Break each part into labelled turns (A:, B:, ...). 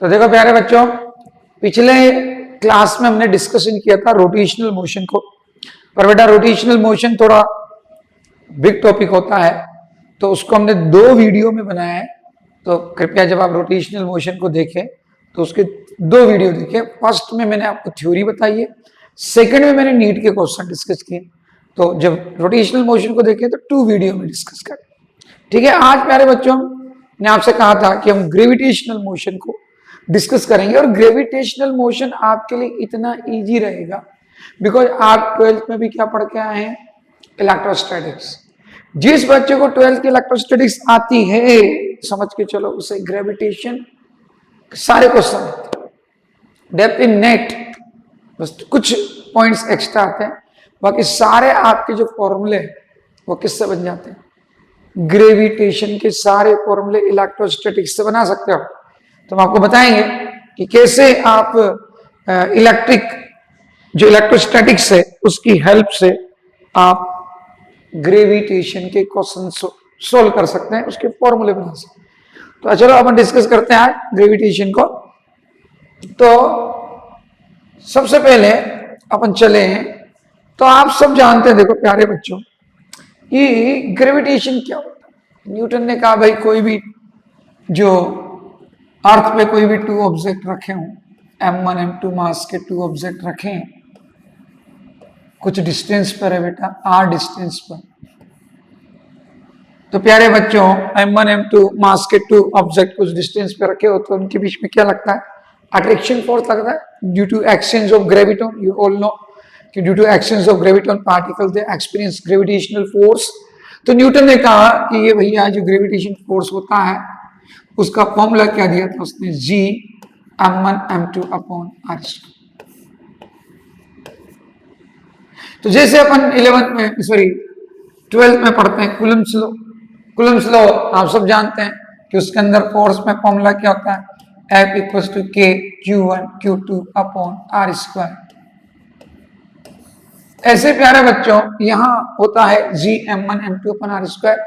A: तो देखो प्यारे बच्चों, पिछले क्लास में हमने डिस्कशन किया था रोटेशनल मोशन को, पर बेटा रोटेशनल मोशन थोड़ा बिग टॉपिक होता है, तो उसको हमने 2 वीडियो में बनाया है। तो कृपया जब आप रोटेशनल मोशन को देखें तो उसके 2 वीडियो देखें। फर्स्ट में मैंने आपको थ्योरी बताई है, सेकंड में मैंने नीट के क्वेश्चन डिस्कस किए। तो जब रोटेशनल मोशन को देखें तो 2 वीडियो में डिस्कस करें, ठीक है। आज प्यारे बच्चों ने आपसे कहा था कि हम ग्रेविटेशनल मोशन को डिस्कस करेंगे, और ग्रेविटेशनल मोशन आपके लिए इतना इजी रहेगा बिकॉज आप 12th में भी क्या पढ़ के आए हैं, इलेक्ट्रोस्टैटिक्स। जिस बच्चे को 12th की इलेक्ट्रोस्टैटिक्स आती है, समझ के चलो उसे ग्रेविटेशन सारे क्वेश्चन डेफिनेट, बस कुछ पॉइंट्स एक्स्ट्रा आते हैं, बाकी सारे आपके जो फॉर्मूले वो किससे बन जाते हैं, ग्रेविटेशन के सारे फॉर्मूले इलेक्ट्रोस्टैटिक्स से बना सकते हो। तो हम आपको बताएंगे कि कैसे आप जो इलेक्ट्रोस्टैटिक्स है उसकी हेल्प से आप ग्रेविटेशन के क्वेश्चन सोल्व कर सकते हैं, उसके फॉर्मूले बना सकते हैं। तो चलो अपन डिस्कस करते हैं आज ग्रेविटेशन को। तो सबसे पहले अपन चले हैं, तो आप सब जानते हैं, देखो प्यारे बच्चों, कि ग्रेविटेशन क्या होता है। न्यूटन ने कहा भाई कोई भी जो अर्थ पे कोई भी 2 ऑब्जेक्ट रखे हों, m1 m2 मास के 2 ऑब्जेक्ट रखे हैं, कुछ डिस्टेंस पर है बेटा, r डिस्टेंस पर। तो प्यारे बच्चों m1 m2 मास के 2 ऑब्जेक्ट कुछ डिस्टेंस पे रखे हो तो उनके बीच में क्या लगता है, अट्रैक्शन फोर्स लगता है due to exchange of graviton. You all know कि due to exchange of graviton particle they experience gravitational force. तो न्यूटन ने कहा कि ये भैया जो ग्रेविटेशन फोर्स होता है उसका फॉर्मूला क्या दिया था उसने, G m1 m2 upon r। तो जैसे अपन 12th में पढ़ते हैं कूलम्ब्स लॉ। कूलम्ब्स लॉ आप सब जानते हैं कि उसके अंदर फोर्स में फॉर्मूला क्या होता है, F equals to K Q1 Q2 upon r square. ऐसे प्यारे बच्चों यहाँ होता है G m1 m2 upon r square.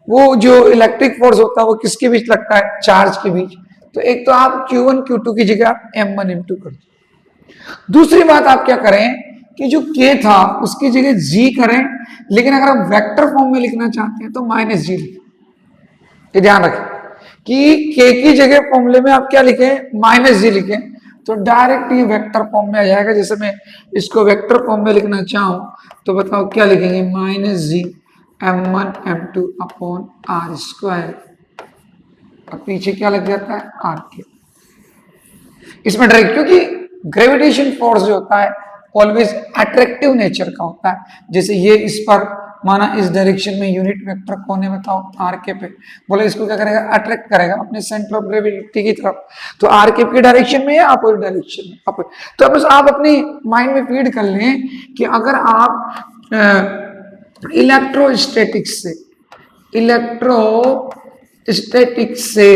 A: वो जो इलेक्ट्रिक फोर्स होता है वो किसके बीच लगता है, चार्ज के बीच। तो एक तो आप Q1 Q2 की जगह m1 m2 कर दो। दूसरी बात आप क्या करें कि जो K था उसकी जगह G करें, लेकिन अगर आप वेक्टर फॉर्म में लिखना चाहते हैं तो -G लिखें। ये ध्यान रखें कि K की जगह फॉर्मूले में आप क्या लिखें, -G लिखें, तो डायरेक्ट ये वेक्टर फॉर्म में आ जाएगा। जैसे मैं इसको वेक्टर फॉर्म में लिखना चाहूं तो बताओ क्या लिखेंगे, -G m1 m2 upon r square, और पीछे क्या लग जाता है, r3। इसमें डायरेक्ट, क्योंकि ग्रेविटेशन फोर्स जो होता है ऑलवेज अट्रैक्टिव नेचर का होता है। जैसे ये इस पर माना इस डायरेक्शन में यूनिट वेक्टर कौन है बताओ, आर के पे, बोले इसको क्या करेगा, अट्रैक्ट करेगा अपने सेंटर ऑफ ग्रेविटी की तरफ। तो आर के की डायरेक्शन में या अपोजिट डायरेक्शन में, अपोजिट। तो बस आप अपनी माइंड में फीड कर लें कि अगर आप इलेक्ट्रोस्टैटिक्स से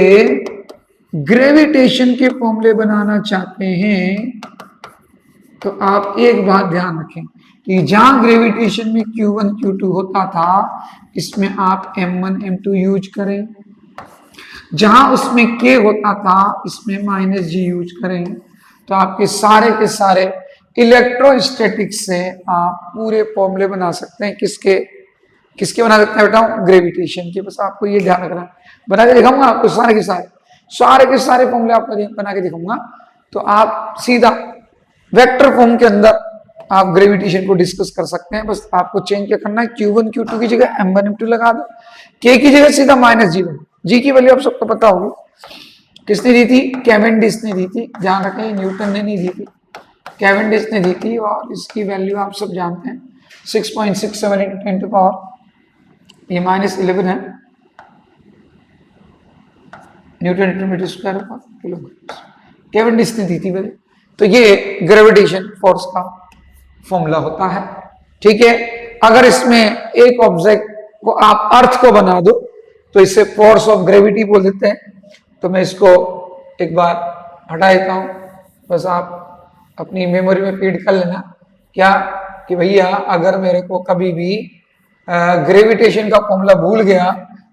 A: ग्रेविटेशन के फॉर्मूले बनाना चाहते हैं तो आप एक बात ध्यान रखें कि जहां ग्रेविटेशन में Q1 Q2 होता था इसमें आप m1 m2 यूज करें, जहां उसमें K होता था इसमें -G यूज करें। तो आपके सारे के सारे इलेक्ट्रोस्टैटिक्स से आप पूरे फॉर्मूले बना सकते हैं। किसके बना सकते हैं बेटा, ग्रेविटेशन के। बस आपको ये ध्यान रखना, बना के दिखाऊंगा आपको सारे के सारे फॉर्मूले आपको बना के दिखाऊंगा। तो आप सीधा वेक्टर फॉर्म के अंदर आप ग्रेविटेशन को डिस्कस कर सकते हैं। बस आपको चेंज क्या करना है, Q1 Q2 की जगह m1 m2 लगा दो, K की जगह सीधा -G लगा। G की वैल्यू आप सबको पता होगी, किसने दी थी, कैवेंडिश ने दी थी। ध्यान रखें न्यूटन ने नहीं दी थी, कैवेंडिश ने दी थी, और इसकी वैल्यू आप सब जानते हैं 6.67 × 10 टू पावर ये -11 है न्यूटन मीटर स्क्वायर पर किलोमीटर। कैवेंडिश ने दी थी वैल्यू। तो ये ग्रेविटेशन फोर्स का फॉर्मूला होता है, ठीक है। अगर इसमें एक ऑब्जेक्ट को आप अर्थ को बना दो तो इसे फोर्स ऑफ ग्रेविटी बोल देते हैं। तो मैं इसको एक बार हटा देता हूं, बस आप अपनी मेमोरी में फीड कर लेना क्या कि भैया अगर मेरे को कभी भी ग्रेविटेशन का फॉर्मूला भूल गया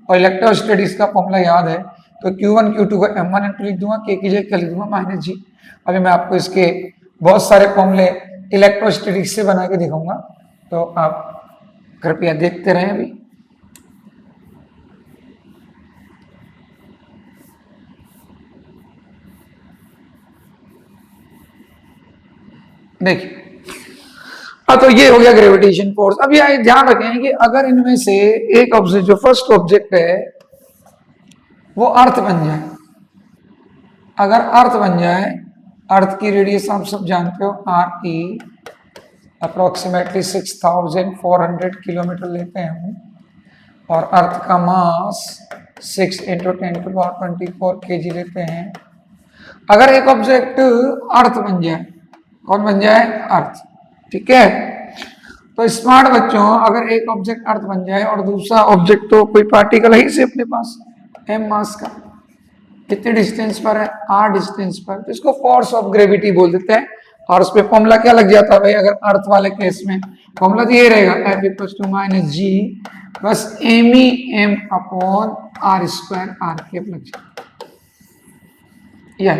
A: और इलेक्ट्रोस्टैटिक्स का फॉर्मूला याद है तो Q1 Q2 को m1 m2 लिख दूंगा, k की जगह क्या लिख दूंगा माइनस जी। अभी मैं आपको इसके बहुत सारे फॉर्मूले इलेक्ट्रोस्टैटिक्स से बना के दिखाऊंगा, तो आप कृपया देखते रहें। अभी देखिए, तो ये हो गया ग्रेविटेशन फोर्स। अब ये ध्यान रखें कि अगर इनमें से एक ऑब्जेक्ट, जो फर्स्ट ऑब्जेक्ट है वो अर्थ बन जाए, अगर अर्थ बन जाए, अर्थ की रेडियस आप सब जानते हो आर ई अप्रोक्सीमेटली 6400 किलोमीटर लेते हैं हम, और अर्थ का मास 6 × 10⁻24 kg लेते हैं। अगर एक ऑब्जेक्ट अर्थ बन जाए, कौन बन जाए? अर्थ, ठीक है। तो स्मार्ट बच्चों, अगर एक ऑब्जेक्ट अर्थ बन जाए और दूसरा ऑब्जेक्ट तो कोई पार्टिकल है से अपने पास m मास का, कितने डिस्टेंस पर है? r डिस्टेंस पर, तो इसको फोर्स ऑफ ग्रेविटी बोल देते हैं। और उस पे फॉर्मूला क्या लग जाता है भाई? अगर अर्थ वाले केस में फॉर्मूला तो ये रहेगा, F = -g बस m अपॉन r² r³ लग जाता है।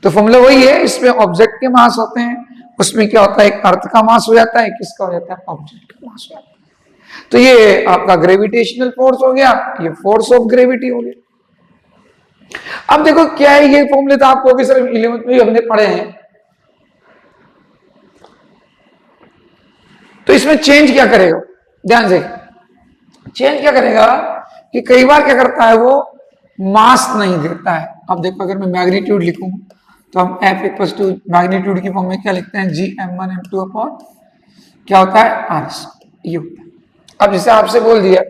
A: तो फॉर्मूला वही है, इसमें ऑब्जेक्ट के मास होते हैं, उसमें क्या होता है? एक अर्थ का मास हो जाता है, किसका हो जाता है? ऑब्जेक्ट का मास हो जाता है। तो ये आपका ग्रेविटेशनल फोर्स हो गया, ये फोर्स ऑफ ग्रेविटी हो गया। अब देखो क्या है, ये फॉर्मूले तो आपको भी सिर्फ 11th में ही हमने पढ़े हैं। तो इसमें चेंज क्या करेगा? ध्यान से चेंज क्या करेगा कि कई बार क्या करता है, वो मास नहीं देता है। अब देखो, अगर मैं मैग्नीट्यूड लिखूं तो हम F = मैग्नीट्यूड की फॉर्म में क्या लिखते हैं? G(m1 m2) अपॉन क्या होता है? r², ये होता है। अब जैसे आपसे बोल दिया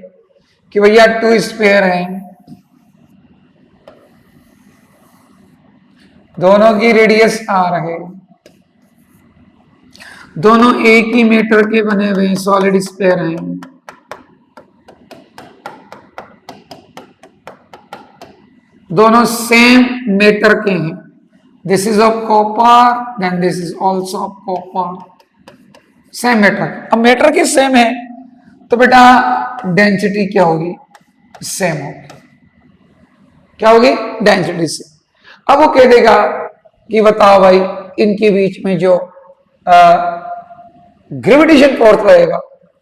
A: कि भैया 2 स्फीयर हैं, दोनों की रेडियस r है, दोनों एक ही मीटर के बने हुए हैं, सॉलिड स्फीयर हैं, दोनों सेम मेटर के हैं। This is of copper, then this is also of copper, same matter. अब मेटर के सेम है तो बेटा डेंसिटी क्या होगी? सेम होगी। क्या होगी? डेंसिटी से। अब वो कह देगा कि बताओ भाई, इनके बीच में जो ग्रेविटेशन फोर्स रहेगा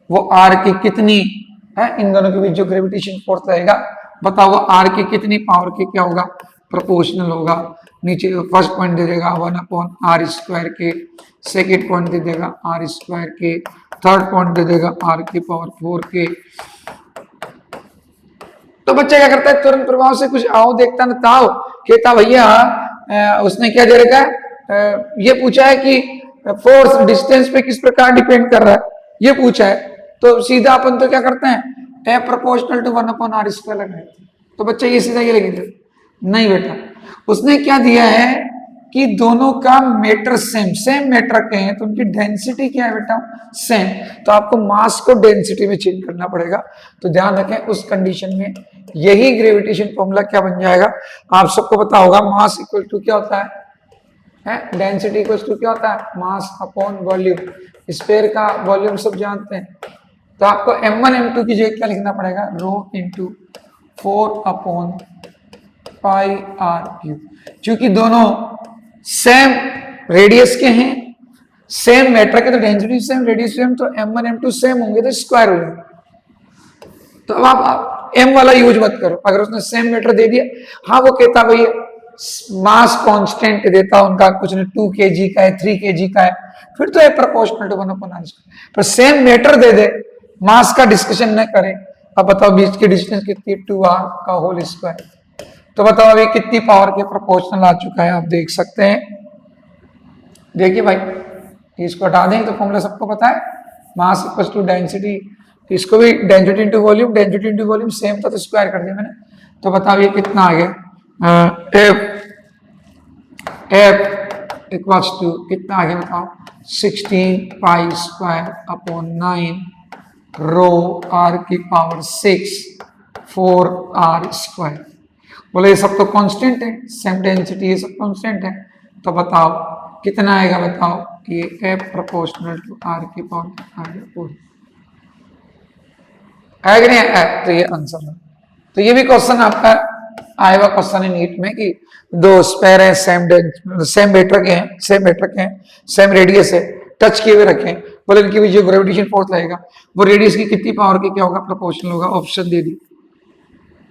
A: वो आर की कितनी है? इन दोनों के बीच जो ग्रेविटेशन फोर्स रहेगा, बताओ वो आर की कितनी पावर के क्या होगा? प्रोपोर्शनल होगा। नीचे फर्स्ट पॉइंट दे देगा 1/r², के सेकेंड पॉइंट दे देगा r², के थर्ड पॉइंट दे देगा r⁴ के। तो बच्चा क्या करता है? तुरंत प्रभाव से कुछ आओ देखता न ताओ, कहता भैया उसने क्या दे रखा है? ये पूछा है कि फोर्स डिस्टेंस पे किस प्रकार डिपेंड कर रहा है, ये पूछा है। तो सीधा अपन तो क्या करते हैं? F = 1/r² लगा है। तो बच्चा ये सीधा ये लिख दे। नहीं बेटा, उसने क्या दिया है कि दोनों का मेटर सेम मेटर के हैं, तो उनकी डेंसिटी क्या है बेटा? सेम। तो आपको मास को डेंसिटी में चेंज करना पड़ेगा। तो ध्यान रखें, उस कंडीशन में यही ग्रेविटेशन फॉर्मूला क्या बन जाएगा? आप सबको पता होगा, मास इक्वल टू क्या होता है? डेंसिटी इक्वल टू क्या होता है? Mass upon volume. स्फीयर का वॉल्यूम सब जानते हैं। तो आपको m1 m2 की जगह क्या लिखना पड़ेगा? ρ × 4/πr³। क्योंकि दोनों सेम रेडियस के हैं, सेम मेटर के, तो डेंसिटी सेम, रेडियस सेम, तो m1 m2 सेम होंगे तो स्क्वायर हो जाएंगे। तो अब आप m वाला यूज मत करो। अगर उसने सेम मेटर दे दिया, हाँ वो कहता भाई मास कांस्टेंट देता उनका, कुछ नहीं 2 kg का है, 3 kg का है, फिर तो प्रोपोर्शनल टू 1/r²। पर सेम मेटर दे दे, मास का डिस्कशन न करें। अब बताओ बीच की डिस्टेंस कितनी? 2r²। तो बताओ अभी कितनी पावर के प्रोपोर्शनल आ चुका है? आप देख सकते हैं। देखिए भाई, इसको हटा दें तो फॉर्मूला सबको पता है, मास इक्वल टू डेंसिटी। इसको भी density into volume, density into volume same था तो स्क्वायर कर दिया मैंने। तो बताओ ये कितना आ गया? F = कितना आ गया बताओ? 16π²/9 ρr⁴ 4r²। बोले ये सब तो कांस्टेंट है, सेम डेंसिटी, ये सब कांस्टेंट है। तो बताओ कितना आएगा? बताओ ये F ∝ r⁴ है कि नहीं? तो ये आंसर है। तो ये भी क्वेश्चन आपका आया हुआ क्वेश्चन है नीट में कि दो स्पेयर है, सेम मेटर के हैं, सेम रेडियस है, टच किए हुए रखे हैं, बोले इनके बीच जो ग्रेविटेशन फोर्स लगेगा वो रेडियस की कितनी पावर के क्या होगा, प्रोपोर्शनल होगा। ऑप्शन दे दी।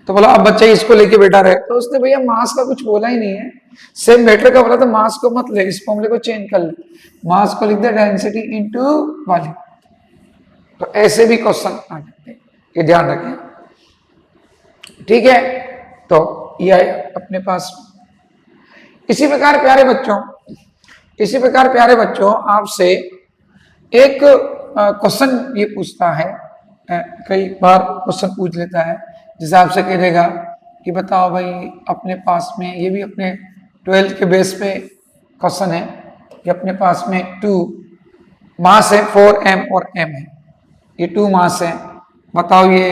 A: तो बोला अब बच्चा इसको लेके बैठा रहे, तो उसने भैया मास का कुछ बोला ही नहीं है, सेम मैटर का बोला तो मास को मत ले, इस फॉर्मूले को चेंज कर ले, मास को लिख दे डेंसिटी इनटू वॉल्यूम। तो ऐसे भी क्वेश्चन आ जाते हैं, ये ध्यान रखें, ठीक है। तो ये आए अपने पास। इसी प्रकार प्यारे बच्चों आपसे एक क्वेश्चन ये पूछता है, कई बार क्वेश्चन पूछ लेता है, जैसे आपसे कह देगा कि बताओ भाई अपने पास में, ये भी अपने 12th के बेस पे क्वेश्चन है कि अपने पास में 2 मास है, 4m और m है, ये 2 मास है, बताओ ये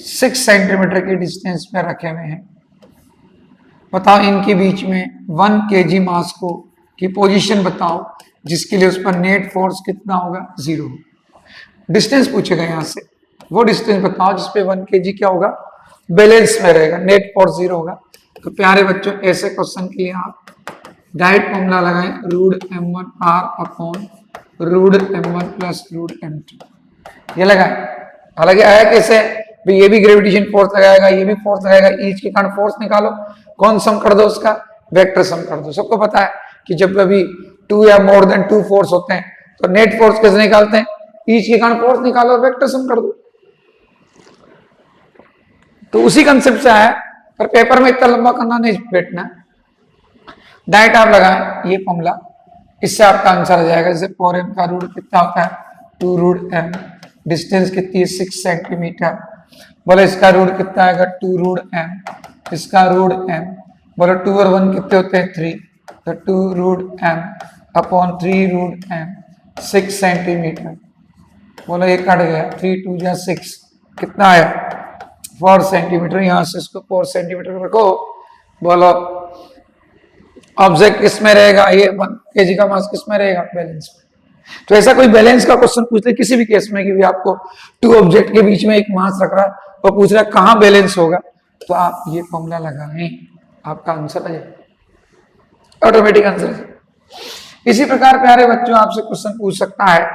A: 6 सेंटीमीटर के डिस्टेंस पे रखे हुए हैं, बताओ इनके बीच में 1 kg मास को की पोजीशन बताओ जिसके लिए उस पर नेट फोर्स कितना होगा, 0। डिस्टेंस पूछेगा यहां से, वो डिस्टेंस बताओ जिसपे 1 kg क्या होगा, बैलेंस में रहेगा, नेट फोर्स 0 होगा। तो प्यारे बच्चों ऐसे क्वेश्चन के लिए आप डायरेक्ट फॉर्मूला लगाएं, root m1r upon root m1 plus root m2, ये लगाएं। हालांकि आया कैसे, भाई ये भी ग्रेविटेशन फोर्स लगाएगा, ये भी फोर्स लगाएगा, ईच के कारण फोर्स निकालो, कौन सम कर दो उसका, वेक्टर सम कर दो। सबको पता है कि जब कभी 2 या मोर देन 2 फोर्स होते हैं तो नेट फोर्स कैसे निकालते हैं, ईच के कारण फोर्स निकालो, वेक्टर सम कर दो। तो उसी कंसेप्ट से आया, पर पेपर में इतना लंबा करना नहीं बैठना, डायरेक्ट आप लगाएं ये फॉर्मूला, इससे आपका आंसर आ जाएगा। जैसे 4m का रूट कितना होता है, 2 रूट m, डिस्टेंस कितनी है 6 सेंटीमीटर, बोले इसका रूट कितना आएगा 2 रूट m, इसका रूट m, बोले 2 और 1 कितने होते हैं 3, तो 2 root m upon 3 root m, 6 centimetre, बोलो ये कट गया, 3 2 जा 6, कितना आया 4 सेंटीमीटर, यहां से इसको 4 सेंटीमीटर रखो। बोलो ऑब्जेक्ट किसमें रहेगा, ये 1 kg का मास किसमें रहेगा, बैलेंस में। तो ऐसा कोई बैलेंस का क्वेश्चन पूछ ले किसी भी केस में कि भी आपको 2 ऑब्जेक्ट के बीच में एक मास रख रहा है और पूछ रहा है कहां बैलेंस होगा, तो आप ये फॉर्मूला लगाएं, आपका आंसर आ जाएगा, ऑटोमेटिक आंसर है। इसी प्रकार प्यारे बच्चों आपसे क्वेश्चन पूछ सकता है,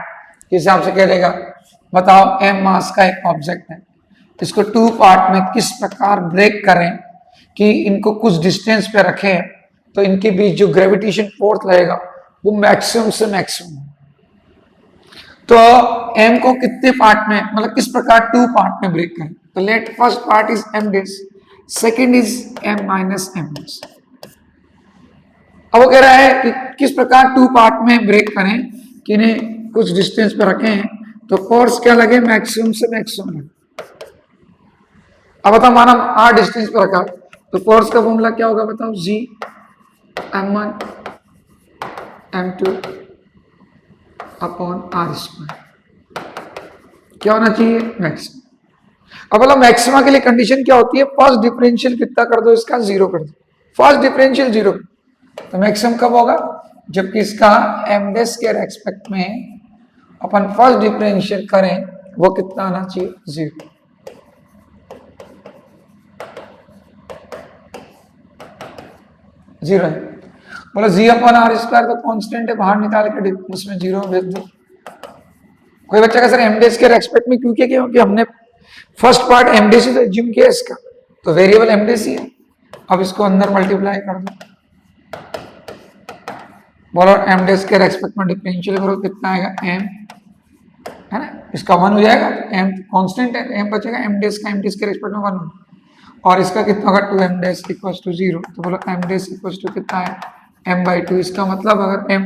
A: जैसे आपसे कह देगा बताओ m मास का एक ऑब्जेक्ट है, इसको 2 पार्ट में किस प्रकार ब्रेक करें कि इनको कुछ डिस्टेंस पे रखें तो इनके बीच जो ग्रेविटेशन फोर्स लगेगा वो मैक्सिमम से मैक्सिमम। तो m को कितने पार्ट में, मतलब किस प्रकार 2 पार्ट में ब्रेक करें, तो let first part is m dash, second is m minus m dash। अब वो कह रहा है कि किस प्रकार 2 पार्ट में ब्रेक करें कि इन्हें कुछ डिस्टेंस पे रखें तो फोर्स क्या लगे, मैक्सिमम से मैक्सिमम लगे। अब बताओ माना r डिस्टेंस पे रखा तो फोर्स का फॉर्मूला क्या होगा बताओ, G m1 m2 upon r square, क्या होना चाहिए, मैक्सिमम। अब बोला मैक्सिमा के लिए कंडीशन क्या होती है, फर्स्ट डिफरेंशियल कितना कर दो, इसका 0 कर दो, फर्स्ट डिफरेंशियल 0, तो मैक्सिमम कब होगा, जबकि इसका m डैश के रेस्पेक्ट में अपन फर्स्ट डिफरेंशियल करें वो कितना आना चाहिए, 0। जीरो है, बोला जी अपन आर स्क्वायर तो कांस्टेंट है, बाहर निकाल के उसमें 0 भेज दो। कोई बच्चा का सर एम डेस के रेस्पेक्ट में क्यों किया, क्योंकि हमने फर्स्ट पार्ट एम डेस ही तो एज्यूम किया इसका, तो वेरिएबल एम डेस ही है। अब इसको अंदर मल्टीप्लाई कर दो, बोलो एम डेस के रेस्पेक्ट में डिफरेंशियल करो, कितना आएगा m, है ना, इसका 1 हो जाएगा, m कांस्टेंट है, m बचेगा, एम डेस का एम डेस के रेस्पेक्ट में 1 होगा, और इसका कितना होगा 2m डैश इक्वल्स टू 0, तो बोलो m डैश इक्वल्स टू कितना है m/2। इसका मतलब अगर m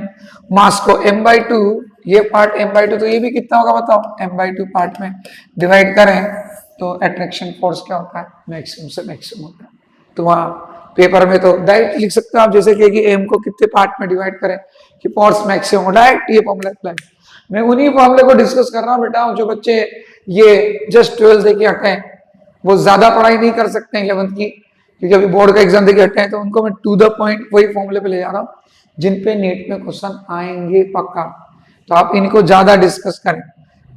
A: मास को m/2, ये पार्ट m/2, तो ये भी कितना होगा बताओ, m/2 पार्ट में डिवाइड करें तो अट्रैक्शन फोर्स क्या होता है, मैक्सिमम से मैक्सिमम होता है। तो वहाँ पेपर में तो डायरेक्ट लिख सकते हो आप, जैसे कि m को कितने पार्ट में डिवाइड करें कि फोर्स मैक्सिमम हो, डायरेक्ट ये फॉर्मूला अप्लाई। मैं उन्हीं फॉर्मूले को डिस्कस कर रहा हूँ बेटा, जो बच्चे ये जस्ट 12 देके हटे हैं वो ज्यादा पढ़ाई नहीं कर सकते 11th की, क्योंकि अभी बोर्ड का एग्जाम देके हटे हैं, तो उनको मैं टू द पॉइंट वही फॉर्मूले पे ले जा रहा हूँ जिन पे नेट में क्वेश्चन आएंगे पक्का, तो आप इनको ज्यादा डिस्कस करें।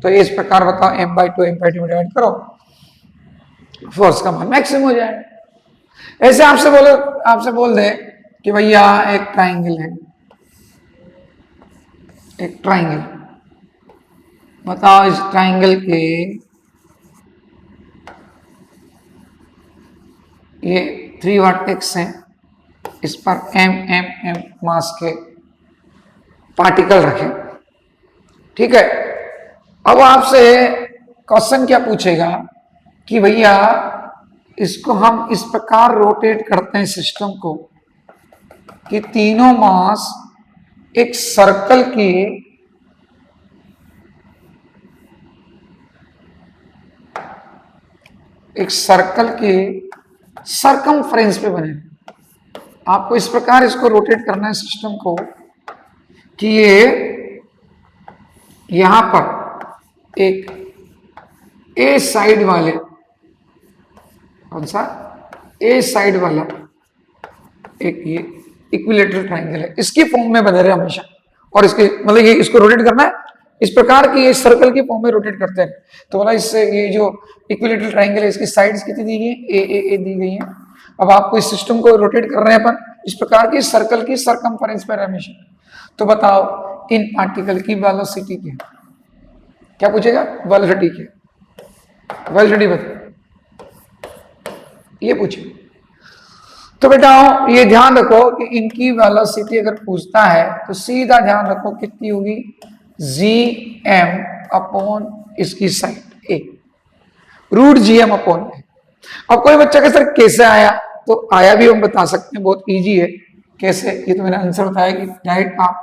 A: तो इस प्रकार बताओ m/2 में डिवाइड करो, फोर्स का मान मैक्सिमम हो जाएगा। ऐसे आपसे बोल दे कि भैया एक ट्राइंगल है, एक ट्राइंगल, बताओ इस ट्राइंगल के ये 3 वर्टेक्स हैं, इस पर m मास के पार्टिकल रखें, ठीक है। अब आपसे क्वेश्चन क्या पूछेगा कि भैया इसको हम इस प्रकार रोटेट करते हैं सिस्टम को कि तीनों मास एक सर्कल की सरकमफ्रेंस पे बने। आपको इस प्रकार इसको रोटेट करना है सिस्टम को कि ये यहां पर एक ए साइड वाले, कौन सा ए साइड वाला एक ये इक्विलेटरल ट्रायंगल है, इसकी फॉर्म में बने रहे हमेशा। और इसके मतलब ये इसको रोटेट करना है इस प्रकार की, ये सर्कल की फॉर्म में रोटेट करते हैं। तो बोला इससे ये जो इक्विलेटरल ट्रायंगल है इसकी साइड्स कितनी दी गई है, ए दी गई है। अब आपको इस सिस्टम को रोटेट कर रहे हैं अपन इस प्रकार की सर्कल की सरकमफेरेंस पर हमेशा। तो बताओ इन पार्टिकल की वेलोसिटी क्या है? क्या पूछेगा? वेलोसिटी क्या? वेलोसिटी बताओ, ये पूछे। तो बेटा ये ध्यान रखो कि इनकी वेलोसिटी अगर पूछता है तो सीधा ध्यान रखो कितनी होगी, gm अपॉन इसकी साइड ए, रूट gm अपॉन ए। अब कोई बच्चा के सर कैसे आया, तो आया भी हम बता सकते हैं, बहुत इजी है। कैसे? ये तो मैंने आंसर बताया कि डायरेक्ट आप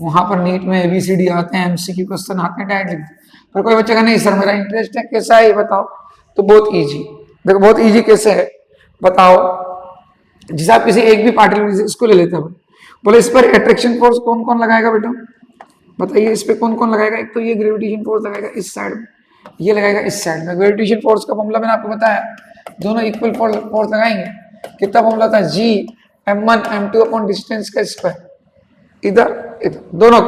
A: वहां पर नीट में एबीसीडी आते हैं, एमसीक्यू क्वेश्चन आते हैं, डायरेक्ट लिखते हैं। पर कोई बच्चा का नहीं सर मेरा इंटरेस्ट है, कैसा है ये बताओ, तो बहुत इजी। देखो बहुत इजी कैसे है बताओ, जैसे आप किसी एक भी पार्टिकल इसको ले लेते हैं, बोले इस पर अट्रैक्शन फोर्स कौन कौन लगाएगा बेटा, बताइए इस पे कौन कौन लगाएगा। एक तो ये ग्रेविटेशन फोर्स लगाएगा इस साइड में, ये लगाएगा इस साइड में। ग्रेविटेशन फोर्स का फॉर्मूला मैंने आपको बताया, दोनों इक्वल फोर्स लगाएंगे। कितना फॉर्मूला था, जी m1 m2 अपॉन डिस्टेंस का स्क्वायर, इधर इधर दोनों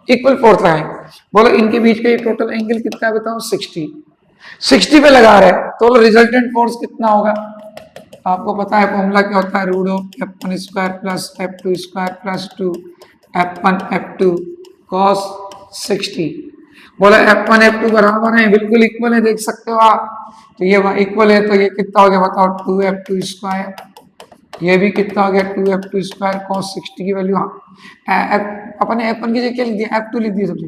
A: इक्वल फोर्स लगाएंगे। बोलो इनके बीच का ये टोटल एंगल कितना है बताओ, 60 पे लगा रहे हैं, तो रिजल्टेंट फोर्स कितना होगा आपको पता है, फॉर्मूला क्या होता है, root of f1 square plus f2 square plus 2 f1 f2 cos 60। बोला f1 f2 बराबर है, बिल्कुल इक्वल है, देख सकते हो आप। तो ये इक्वल है तो ये कितना हो गया बताओ, 2f2 स्क्वायर, ये भी कितना हो गया 2f2 स्क्वायर cos 60 की वैल्यू। हाँ अपने f1 की जगह क्या लिख दिया, f2 लिख दिया सबसे।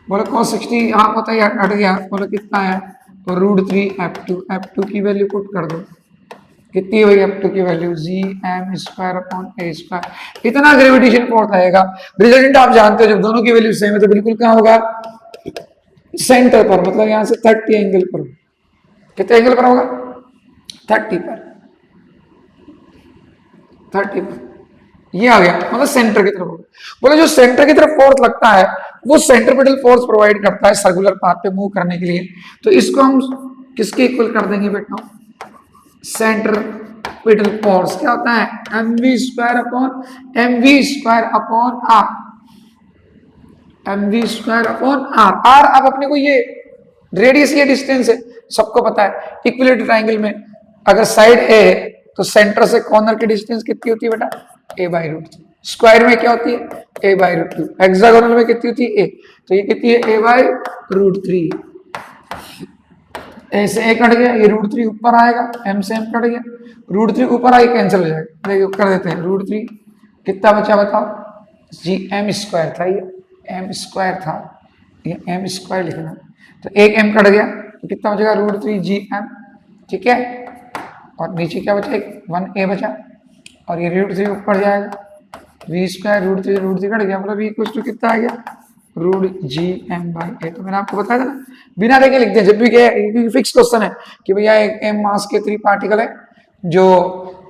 A: बोला cos 60 यहाँ पता है हट गया, बोला कितना है, तो रूट 3 f2 की वैल्यू पुट कर दो, कितनी हुई f2 की value, gm square upon a square. इतना ग्रेविटेशन फोर्स आएगा। रिजल्टेंट आप जानते हो जब दोनों की वैल्यू सेम है तो बिल्कुल कहाँ होगा, सेंटर पर, मतलब यहां से 30 एंगल पर। कितने एंगल पर होगा, 30 पर, 30 पर ये आ गया, मतलब सेंटर की तरफ होगा। बोले जो सेंटर की तरफ फोर्स लगता है वो सेंट्रीपिटल फोर्स प्रोवाइड करता है सर्कुलर पाथ पे मूव करने के लिए। तो इसको हम किसके इक्वल कर देंगे बेटा, सेंट्रीपिटल फोर्स क्या होता है, mv square upon r, mv square upon r। r अब अपने को ये रेडियस या डिस्टेंस है, सबको पता है। इक्विलेटरल ट्रायंगल में अगर साइड a है तो सेंटर से कॉर्नर की डिस्टेंस कितनी होती है बेटा, a/√3। स्क्वायर में क्या होती है, a/√2। हेक्सागोनल में कितनी होती है a, तो ये कितनी है, a/√3। ऐसे a कट गया, ये √3 ऊपर आएगा, m से m कट गया, √3 ऊपर आएगा, कैंसिल हो जाएगा। देखिए कर देते हैं, √3 कितना बचा बताओ, gm स्क्वायर था, ये m स्क्वायर था, ये m स्क्वायर लिखना, तो एक m कट गया तो कितना बचेगा, √3 gm, ठीक है। और नीचे क्या बचा, 1a बचा, और ये √3 ऊपर जाएगा, v स्क्वायर √3 कट गया, मतलब v इक्वल टू कितना आ गया, √gm/a। तो मैंने आपको बताया था ना, बिना देखे लिखते हैं जब भी, क्या फिक्स क्वेश्चन है कि भैया एक m मास के 3 पार्टिकल है जो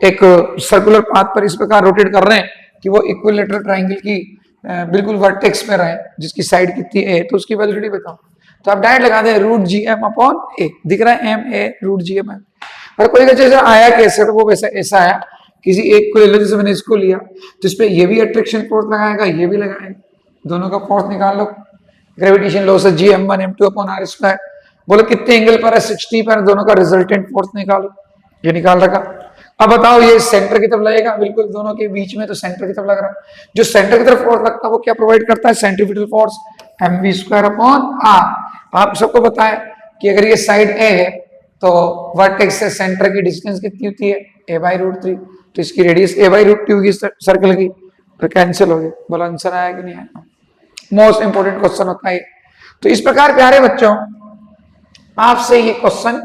A: एक सर्कुलर पाथ पर इस प्रकार रोटेट कर रहे हैं कि वो इक्विलेटरल ट्रायंगल की बिल्कुल वर्टेक्स पे रहे, जिसकी साइड कितनी है तो उसकी वेलोसिटी बताओ। तो आप डायरेक्ट लगा दें √gm अपॉन a, दिख रहा है m a √gm। और कोई जैसे आया कैसे, तो वो वैसे ऐसा आया, किसी एक को ले लो, जैसे मैंने इसको लिया तो इस पे ये भी अट्रैक्शन फोर्स लगाएगा, ये भी लगाएगा, दोनों का फोर्स निकाल लो। ग्रेविटेशन लॉ से gm1 m2 upon r square, बोलो कितने एंगल पर है, 60 पर, दोनों का रिजल्टेंट फोर्स निकालो, ये निकाल रखा। अब बताओ ये सेंटर की तरफ लगेगा, बिल्कुल दोनों के बीच में, तो सेंटर की तरफ लग रहा है। जो सेंटर की तरफ फोर्स लगता है वो क्या प्रोवाइड करता है, centrifugal force mv² upon r। आप सबको पता है कि अगर ये साइड ए है तो वर्टेक्स से सेंटर की डिस्टेंस कितनी होती है, a/√3, तो इसकी रेडियस a/√2 होगी सर्कल की, तो कैंसिल हो गया। बोला आंसर आया कि नहीं आया? मोस्ट इंपोर्टेंट क्वेश्चन होता है। तो इस प्रकार प्यारे बच्चों आपसे ये क्वेश्चन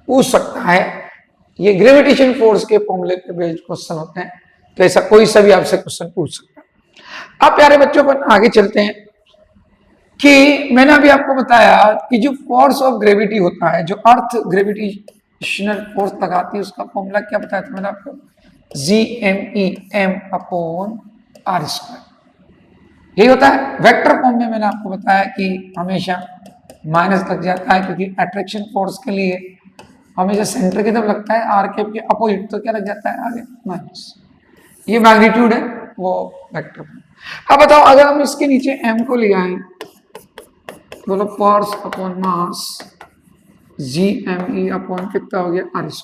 A: पूछ सकता है, ये ग्रेविटेशन फोर्स के फॉर्मूले पे बेस्ड क्वेश्चन होते हैं, तो ऐसा कोई सा भी आपसे क्वेश्चन पूछ सकता है। अब प्यारे बच्चों अपन आगे चलते हैं कि मैंने अभी आपको बताया कि जो फोर्स ऑफ ग्रेविटी होता है, जो अर्थ ग्रेविटेशनल फोर्स लगाती है, उसका फॉर्मूला क्या बताया था मैंने आपको, Gme(m)/r²। यही होता है। वेक्टर फॉर्म में मैंने आपको बताया कि हमेशा माइनस लग जाता है, क्योंकि अट्रैक्शन फोर्स के लिए हमेशा सेंटर की तरफ लगता है, आर कैप के अपोजिट, तो क्या लग जाता है आगे माइनस। ये मैग्नीट्यूड है वो वेक्टर फॉर्म। अब बताओ अगर हम इसके नीचे m को ले आए, बोलो force upon mass Gme upon कितना हो गया, r²।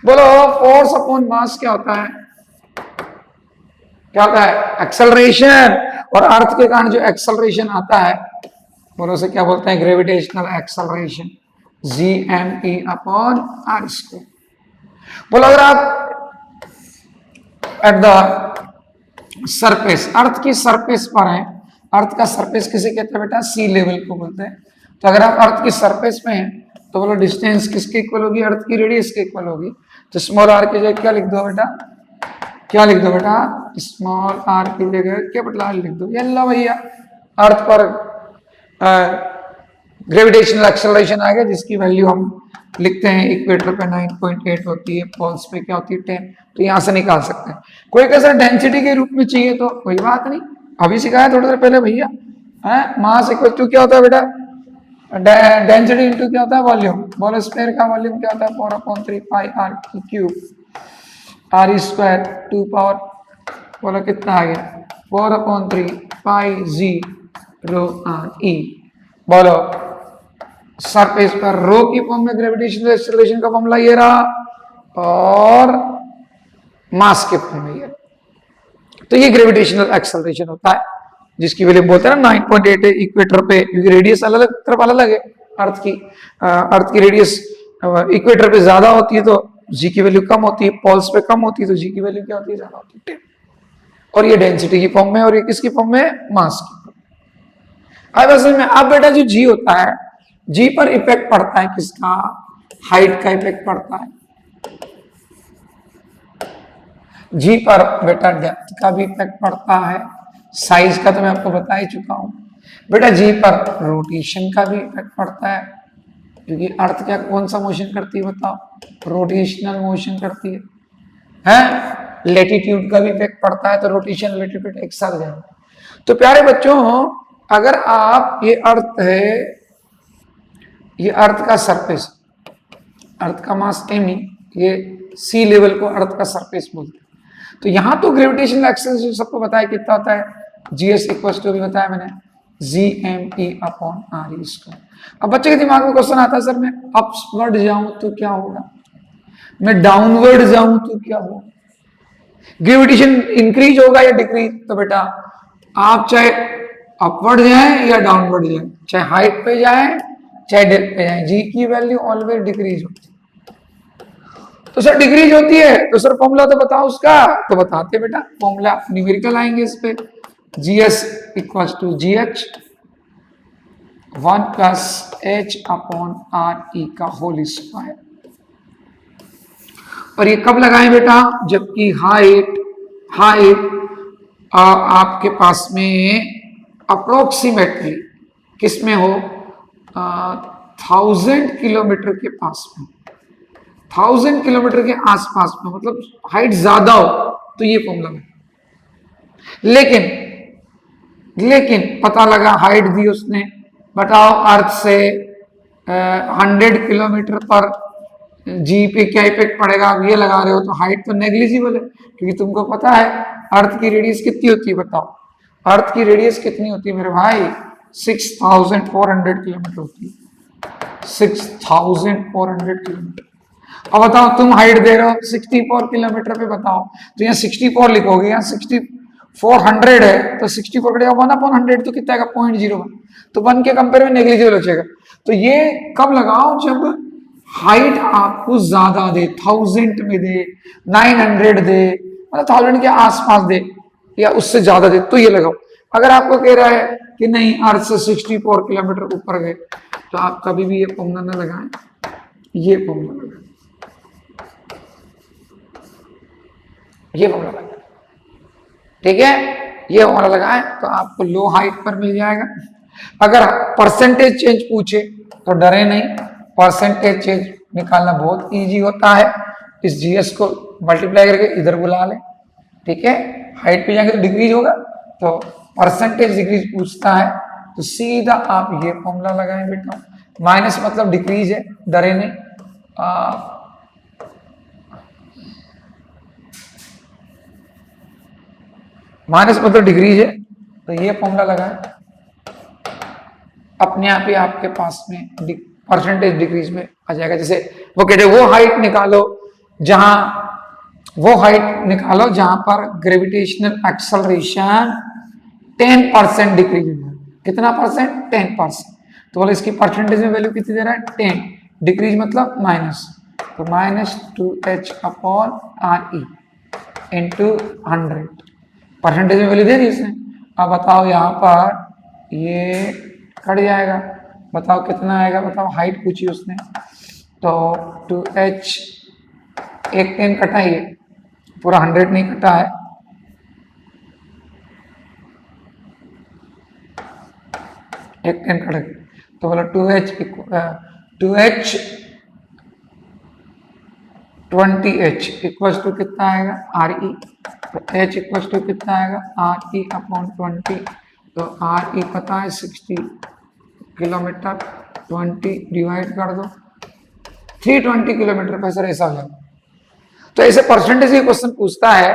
A: बोलो फोर्स अपॉन मास क्या होता है, क्या होता है, एक्सेलरेशन। और अर्थ के कारण जो एक्सेलरेशन आता है, बोलो उसे क्या बोलते हैं, gravitational acceleration, Gme upon r²। बोलो अगर आप एट द सरफेस, अर्थ की सरफेस पर है, अर्थ का सरफेस किसे कहते हैं बेटा, सी लेवल को बोलते हैं। तो अगर आप अर्थ की सरफेस में हैं तो बोलो डिस्टेंस किसके इक्वल होगी, अर्थ की रेडियस के इक्वल होगी। तो स्मॉल आर की जगह क्या लिख दो बेटा, क्या लिख दो बेटा, स्मॉल आर की जगह कैपिटल आर लिख दो। ये लो भैया अर्थ पर ग्रेविटेशनल एक्सेलरेशन आ गया, जिसकी वैल्यू हम लिखते हैं इक्वेटर पे 9.8 होती है, पोल्स पे क्या होती है 10, तो यहां से निकाल सकते हैं। कोई कैसा डेंसिटी के रूप में चाहिए तो कोई बात नहीं, अभी सिखाया थोड़ी देर पहले भैया, मास इक्वल टू क्या होता है बेटा, डेंसिटी इंटू क्या होता है, वॉल्यूम। बोलो स्फीयर का वॉल्यूम क्या होता है, 4/3 पाई आर क्यूब, r², 2 पावर, बोलो कितना आ गया, 4/3 पाई जी रो आर ई। बोलो सरफेस पर रो की फॉर्म में ग्रेविटेशनल एक्सेलरेशन का फॉर्मूला ये रहा, और मास के फॉर्म में ये। तो ये ग्रेविटेशनल एक्सेलरेशन होता है, जिसकी वैल्यू बोलते हैं ना 9.8 इक्वेटर पे, क्योंकि रेडियस अलग अलग तरफ अलग है अर्थ की रेडियस इक्वेटर पे ज्यादा होती है तो जी की वैल्यू कम होती है, पोल्स पे कम होती है तो जी की वैल्यू क्या होती है, ज्यादा होती है। और ये डेंसिटी की फॉर्म में, और ये किसकी फॉर्म में, मास की फॉर्म। अब असल में अब बेटा जो जी होता है, जी पर इफेक्ट पड़ता है किसका, हाइट का इफेक्ट पड़ता है, जी पर बेटा डेप्थ का भी इफेक्ट पड़ता है, साइज का तो मैं आपको बता ही चुका हूं बेटा। जी पर रोटेशन का भी इफेक्ट पड़ता है, क्योंकि अर्थ क्या कौन सा मोशन करती है बताओ, रोटेशनल मोशन करती है। लेटीट्यूड का भी इफेक्ट पड़ता है, तो रोटेशन लेटीट्यूड एक साथ जाएंगे। तो प्यारे बच्चों अगर आप, ये अर्थ है, ये अर्थ का सरफेस, अर्थ का मास एमी, ये सी लेवल को अर्थ का सरफेस बोलते हैं। तो यहां तो ग्रेविटेशनल एक्सेलरेशन सबको बताया कितना होता है, जीएस इक्वल टू भी बताया मैंने, Gme अपॉन r²। अब बच्चे के दिमाग में क्वेश्चन आता है, सर मैं अपवर्ड जाऊं तो क्या होगा, मैं डाउनवर्ड जाऊं तो क्या होगा, ग्रेविटेशन इंक्रीज होगा या डिक्रीज। तो बेटा आप चाहे अपवर्ड जाए या डाउनवर्ड जाए, चाहे हाइट पे जाए चाहे डेप्थ पे जाए, जी की वैल्यू ऑलवेज डिक्रीज होती है। तो सर डिक्रीज होती है तो सर फॉर्मूला तो बताओ उसका, तो बताते बेटा, फॉर्मूला न्यूमेरिकल आएंगे इस पे, GS equal to GH 1 plus H upon RE का होल स्क्वायर। और ये कब लगाएं बेटा, जबकि हाइट आपके पास में अप्रोक्सीमेटली किसमें हो, 1000 किलोमीटर के पास में, 1000 किलोमीटर के आसपास में, मतलब हाइट ज्यादा हो तो ये फॉर्मूला है। लेकिन पता लगा हाइट दी उसने, बताओ अर्थ से 100 किलोमीटर पर जी पे क्या इफेक्ट पड़ेगा, आप ये लगा रहे हो, तो हाइट तो नेग्लिजिबल है, क्योंकि तुमको पता है अर्थ की रेडियस कितनी होती है, बताओ अर्थ की रेडियस कितनी होती है मेरे भाई, 6400 किलोमीटर होती है। 6400 किलोमीटर। अब बताओ तुम हाइट दे रहे हो 64 किलोमीटर पे, बताओ तो यहाँ 64 लिखोगे, यहाँ 6400 है तो 64 कटेगा 1/100 तो कितना आएगा 0.01, तो 1 के कंपेयर में नेग्लिजिबल बचेगा। तो ये कब लगाओ, जब हाइट आपको ज्यादा दे, 1000 में दे, 900 दे, मतलब 1000 के आसपास दे या उससे ज्यादा दे तो ये लगाओ। अगर आपको कह रहा है कि नहीं अर्थ से 64 किलोमीटर ऊपर गए तो आप कभी भी ये फॉर्मूला ना लगाएं, ये फॉर्मूला लगाएं, ये फॉर्मूला लगाएं, ठीक है, ये फॉर्मूला लगाएं तो आपको लो हाइट पर मिल जाएगा। अगर परसेंटेज चेंज पूछे तो डरे नहीं, परसेंटेज चेंज निकालना बहुत इजी होता है। इस जीएस को मल्टीप्लाई करके इधर बुला ले, ठीक है, हाइट पे जाएंगे तो डिक्रीज होगा, तो परसेंटेज डिक्रीज पूछता है तो सीधा आप ये फॉर्मूला लगाएं बेटा। माइनस मतलब डिक्रीज है, डरे नहीं। माइनस मतलब डिक्रीज है तो ये फॉर्मूला लगाएं, अपने आप ही आपके पास में परसेंटेज डिक्रीज में आ जाएगा। जैसे वो कहते हैं वो हाइट निकालो जहां पर ग्रेविटेशनल एक्सेलरेशन 10% डिक्रीज हो जाए। कितना परसेंट? 10%। तो बोले इसकी परसेंटेज में वैल्यू कितनी दे रहा है? 10। डिक्रीज मतलब माइनस, तो -2h/RE इंटू 100 परसेंटेज में वैल्यू दे दी इसने। अब बताओ यहाँ पर ये कट जाएगा, बताओ कितना आएगा, बताओ हाइट पूछी उसने तो 2h, एक 10 कटा ही है, पूरा 100 नहीं कटा है, एक 10 कट गया तो बोला 2h 20h इक्वल टू कितना आएगा RE, तो h इक्वल टू कितना आएगा RE/20, तो RE पता है 60 किलोमीटर, 20 डिवाइड कर दो 320 किलोमीटर पर सर ऐसा हो। तो ऐसे परसेंटेज के क्वेश्चन पूछता है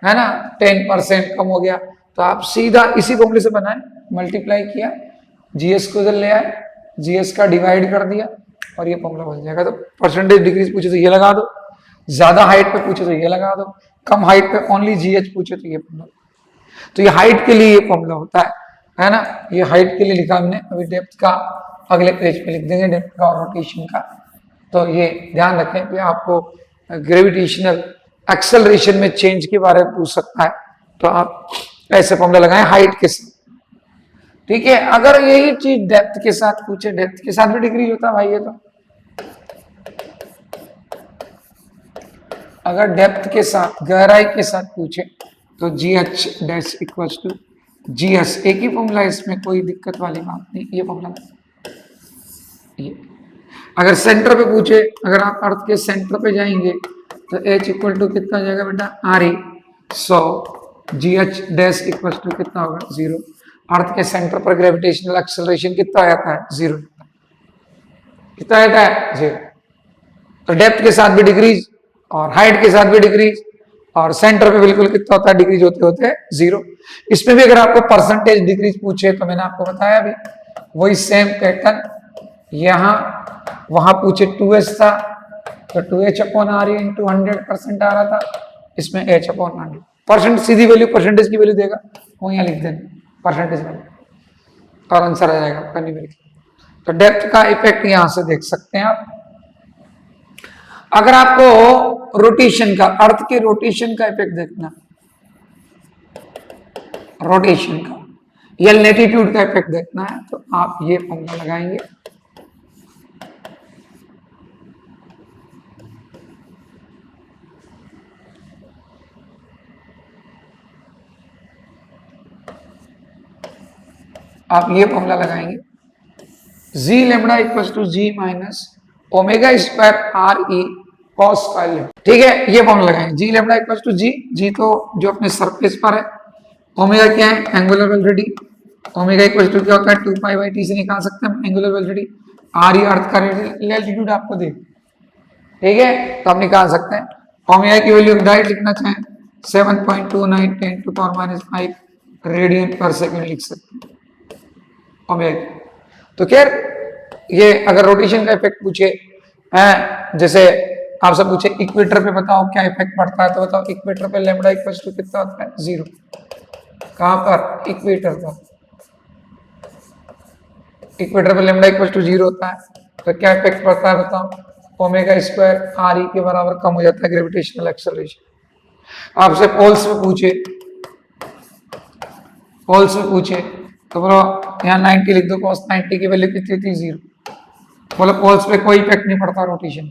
A: ना, 10% कम हो गया तो आप सीधा इसी फॉर्मूले से बनाए, मल्टीप्लाई किया, जीएस को इधर ले आए, जीएस का डिवाइड कर दिया और ये फॉर्मूला बन जाएगा। तो परसेंटेज डिक्रीज पूछे तो ये लगा दो, ज्यादा हाइट पे पूछे तो ये लगा दो, कम हाइट पे ओनली जीएच पूछे तो ये फॉर्मूला। तो ये हाइट के लिए ये फॉर्मूला होता है ना, ये हाइट के लिए लिखा हमने। अभी डेप्थ का अगले पेज पे लिख देंगे, डेप्थ का और रोटेशन का। तो ये ध्यान रखें कि आपको ग्रेविटेशनल एक्सेलरेशन में चेंज के बारे में पूछ सकता है तो आप ऐसे फॉर्मूला लगाएं हाइट के साथ, ठीक है। अगर यही चीज डेप्थ के साथ पूछे, डेप्थ के साथ भी डिक्रीज होता है भाई ये तो। अगर डेप्थ के साथ, गहराई के साथ पूछे तो GH- इक्वल्स टू GS, एक ही फॉर्मूला, इसमें कोई दिक्कत वाली बात नहीं, ये फॉर्मूला। ये अगर सेंटर पे पूछे, अगर आप अर्थ के सेंटर पे जाएंगे तो H इक्वल टू कितना हो जाएगा बेटा RE 100, GH- इक्वल टू कितना होगा 0। अर्थ के सेंटर पर ग्रेविटेशनल एक्सेलरेशन कितना आ जाता है 0, कितना आता है 0। तो डेप्थ के साथ भी डिक्रीज और हाइट के साथ भी डिक्रीज और सेंटर पे बिल्कुल कितना होता है डिक्रीज होते होते 0। इसमें भी अगर आपको परसेंटेज डिक्रीज पूछे तो मैंने आपको बताया अभी वही सेम पैटर्न, यहाँ वहां पूछे 2h था तो 2h/RE इंटू 100% आ रहा था, इसमें h/100 परसेंट सीधी वैल्यू, परसेंटेज की वैल्यू देगा वो यहाँ लिख देना परसेंटेज वैल्यू और आंसर आ जाएगा आपका न्यूमेरिकल। तो डेप्थ का इफेक्ट यहां से देख सकते हैं आप। अगर आपको रोटेशन का, अर्थ के रोटेशन का इफेक्ट देखना, रोटेशन का या लेटीट्यूड का इफेक्ट देखना है तो आप ये फॉर्मूला लगाएंगे, आप ये फॉर्मूला लगाएंगे G lambda equal to G minus omega square RE cos square, ठीक है। ये फॉर्मूला लगाएंगे G lambda equal to G तो जो अपने सरफेस पर है, ओमेगा क्या है angular velocity, omega equal to क्या होता है 2π/t से निकाल सकते हैं एंगुलर वेलोसिटी, RE अर्थ का एल्टीट्यूड आपको दे, ठीक है, तो आप निकाल सकते हैं। ओमेगा की वैल्यू डायरेक्ट लिखना चाहें 7.29 10⁻⁵ रेडियन पर सेकंड लिख सकते हैं ओमेगा। तो खैर ये अगर रोटेशन का इफेक्ट पूछे है, जैसे आप सब पूछे इक्वेटर पे बताओ क्या इफेक्ट पड़ता है, तो बताओ इक्वेटर पे लैम्डा इक्वल टू कितना होता है? 0। कहां पर? इक्वेटर पर। इक्वेटर पे लैम्डा इक्वल टू 0 होता है, तो क्या इफेक्ट पड़ता है बताओ? ओमेगा स्क्वायर आर ई के बराबर कम हो जाता है ग्रेविटेशनल एक्सेलरेशन। आपसे पोल्स में पूछे, पोल्स में पूछे तो बोलो यहाँ 90 लिख दो, cos 90 की वैल्यू कितनी थी? 0। बोलो पोल्स पे कोई इफेक्ट नहीं पड़ता रोटेशन।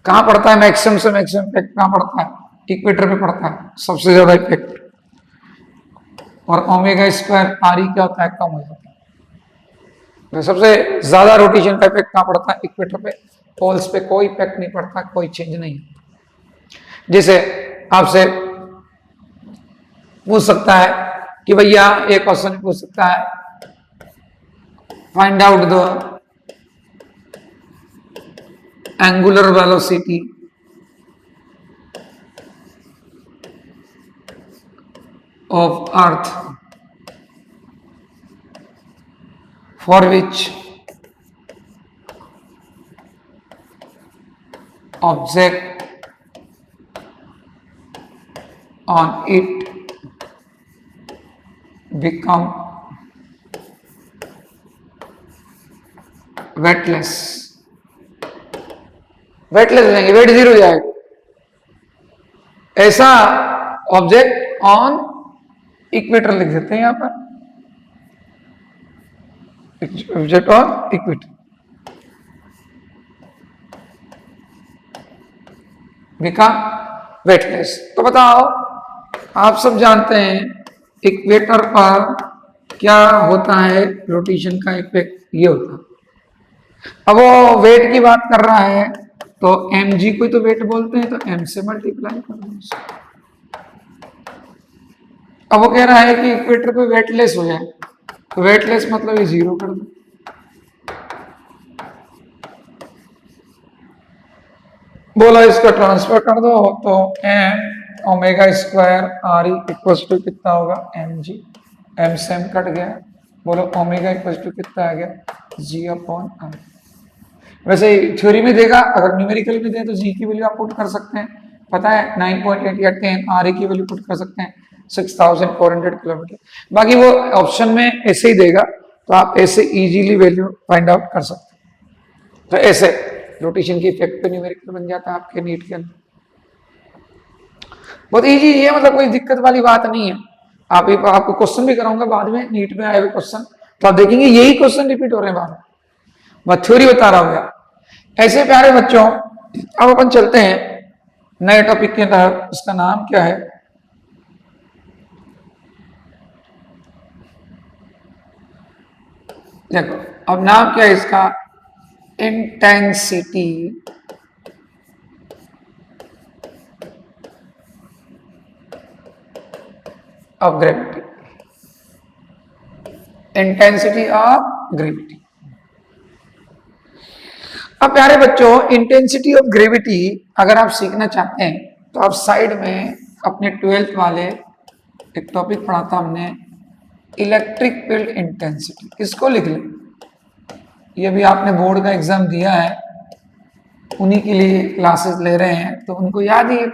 A: कहां पड़ता है मैक्सिमम से मैक्सिमम इफेक्ट? कहां पड़ता है? इक्वेटर पे पड़ता है सबसे ज्यादा इफेक्ट। और ओमेगा स्क्वायर आर ई क्या होता है? कम हो जाता है। तो सबसे ज्यादा रोटेशन का इफेक्ट कहां पड़ता है? इक्वेटर पे। पोल्स पे कोई इफेक्ट नहीं पड़ता, कोई चेंज नहीं। जैसे आपसे पूछ सकता है कि भैया एक क्वेश्चन पूछ सकता है, find out the angular velocity of earth for which object on it become weightless. Weightless हो जाएंगे, वेट 0 हो जाएगा। ऐसा ऑब्जेक्ट ऑन इक्वेटर लिख देते हैं यहां पर, object on equator become weightless. तो बताओ, आप सब जानते हैं इक्वेटर पर क्या होता है? रोटेशन का इफेक्ट ये होता है। अब वो वेट की बात कर रहा है तो mg को तो वेट बोलते हैं, तो m से मल्टीप्लाई कर दो। अब वो कह रहा है कि इक्वेटर पे वेटलेस हो जाए, तो वेटलेस मतलब ये 0 कर दो। बोला इसका ट्रांसफर कर दो, तो m omega square R E equal to कितना होगा? mg। m से m कट गया, बोलो ओमेगा इक्वल टू कितना आ गया? g/r। वैसे थ्योरी में देगा, अगर न्यूमेरिकल में दे तो जी की वैल्यू आप पुट कर सकते हैं, पता है 9.8 या 10। आर ई की वैल्यू पुट कर सकते हैं 6400 किलोमीटर। बाकी वो ऑप्शन में ऐसे ही देगा, तो आप ऐसे इजीली वैल्यू फाइंड आउट कर सकते हैं। तो ऐसे रोटेशन की इफेक्ट पे न्यूमेरिकल बन जाता है आपके नीट के अंदर। बहुत इजी है, मतलब कोई दिक्कत वाली बात नहीं है। आपको क्वेश्चन भी कराऊंगा बाद में, नीट में आए हुए क्वेश्चन, तो आप देखेंगे यही क्वेश्चन रिपीट हो रहे हैं बाद में। मैं थ्योरी बता रहा हूं यार। ऐसे प्यारे बच्चों, अब अपन चलते हैं नए टॉपिक के तरफ। उसका नाम क्या है? देखो, अब नाम क्या है इसका? Intensity of gravity. Intensity of gravity. अब प्यारे बच्चों, इंटेंसिटी ऑफ ग्रेविटी अगर आप सीखना चाहते हैं तो आप साइड में अपने 12th वाले एक टॉपिक पढ़ा था हमने, इलेक्ट्रिक फील्ड इंटेंसिटी, इसको लिख लें। ये भी आपने बोर्ड का एग्जाम दिया है, उन्हीं के लिए क्लासेस ले रहे हैं, तो उनको याद ही है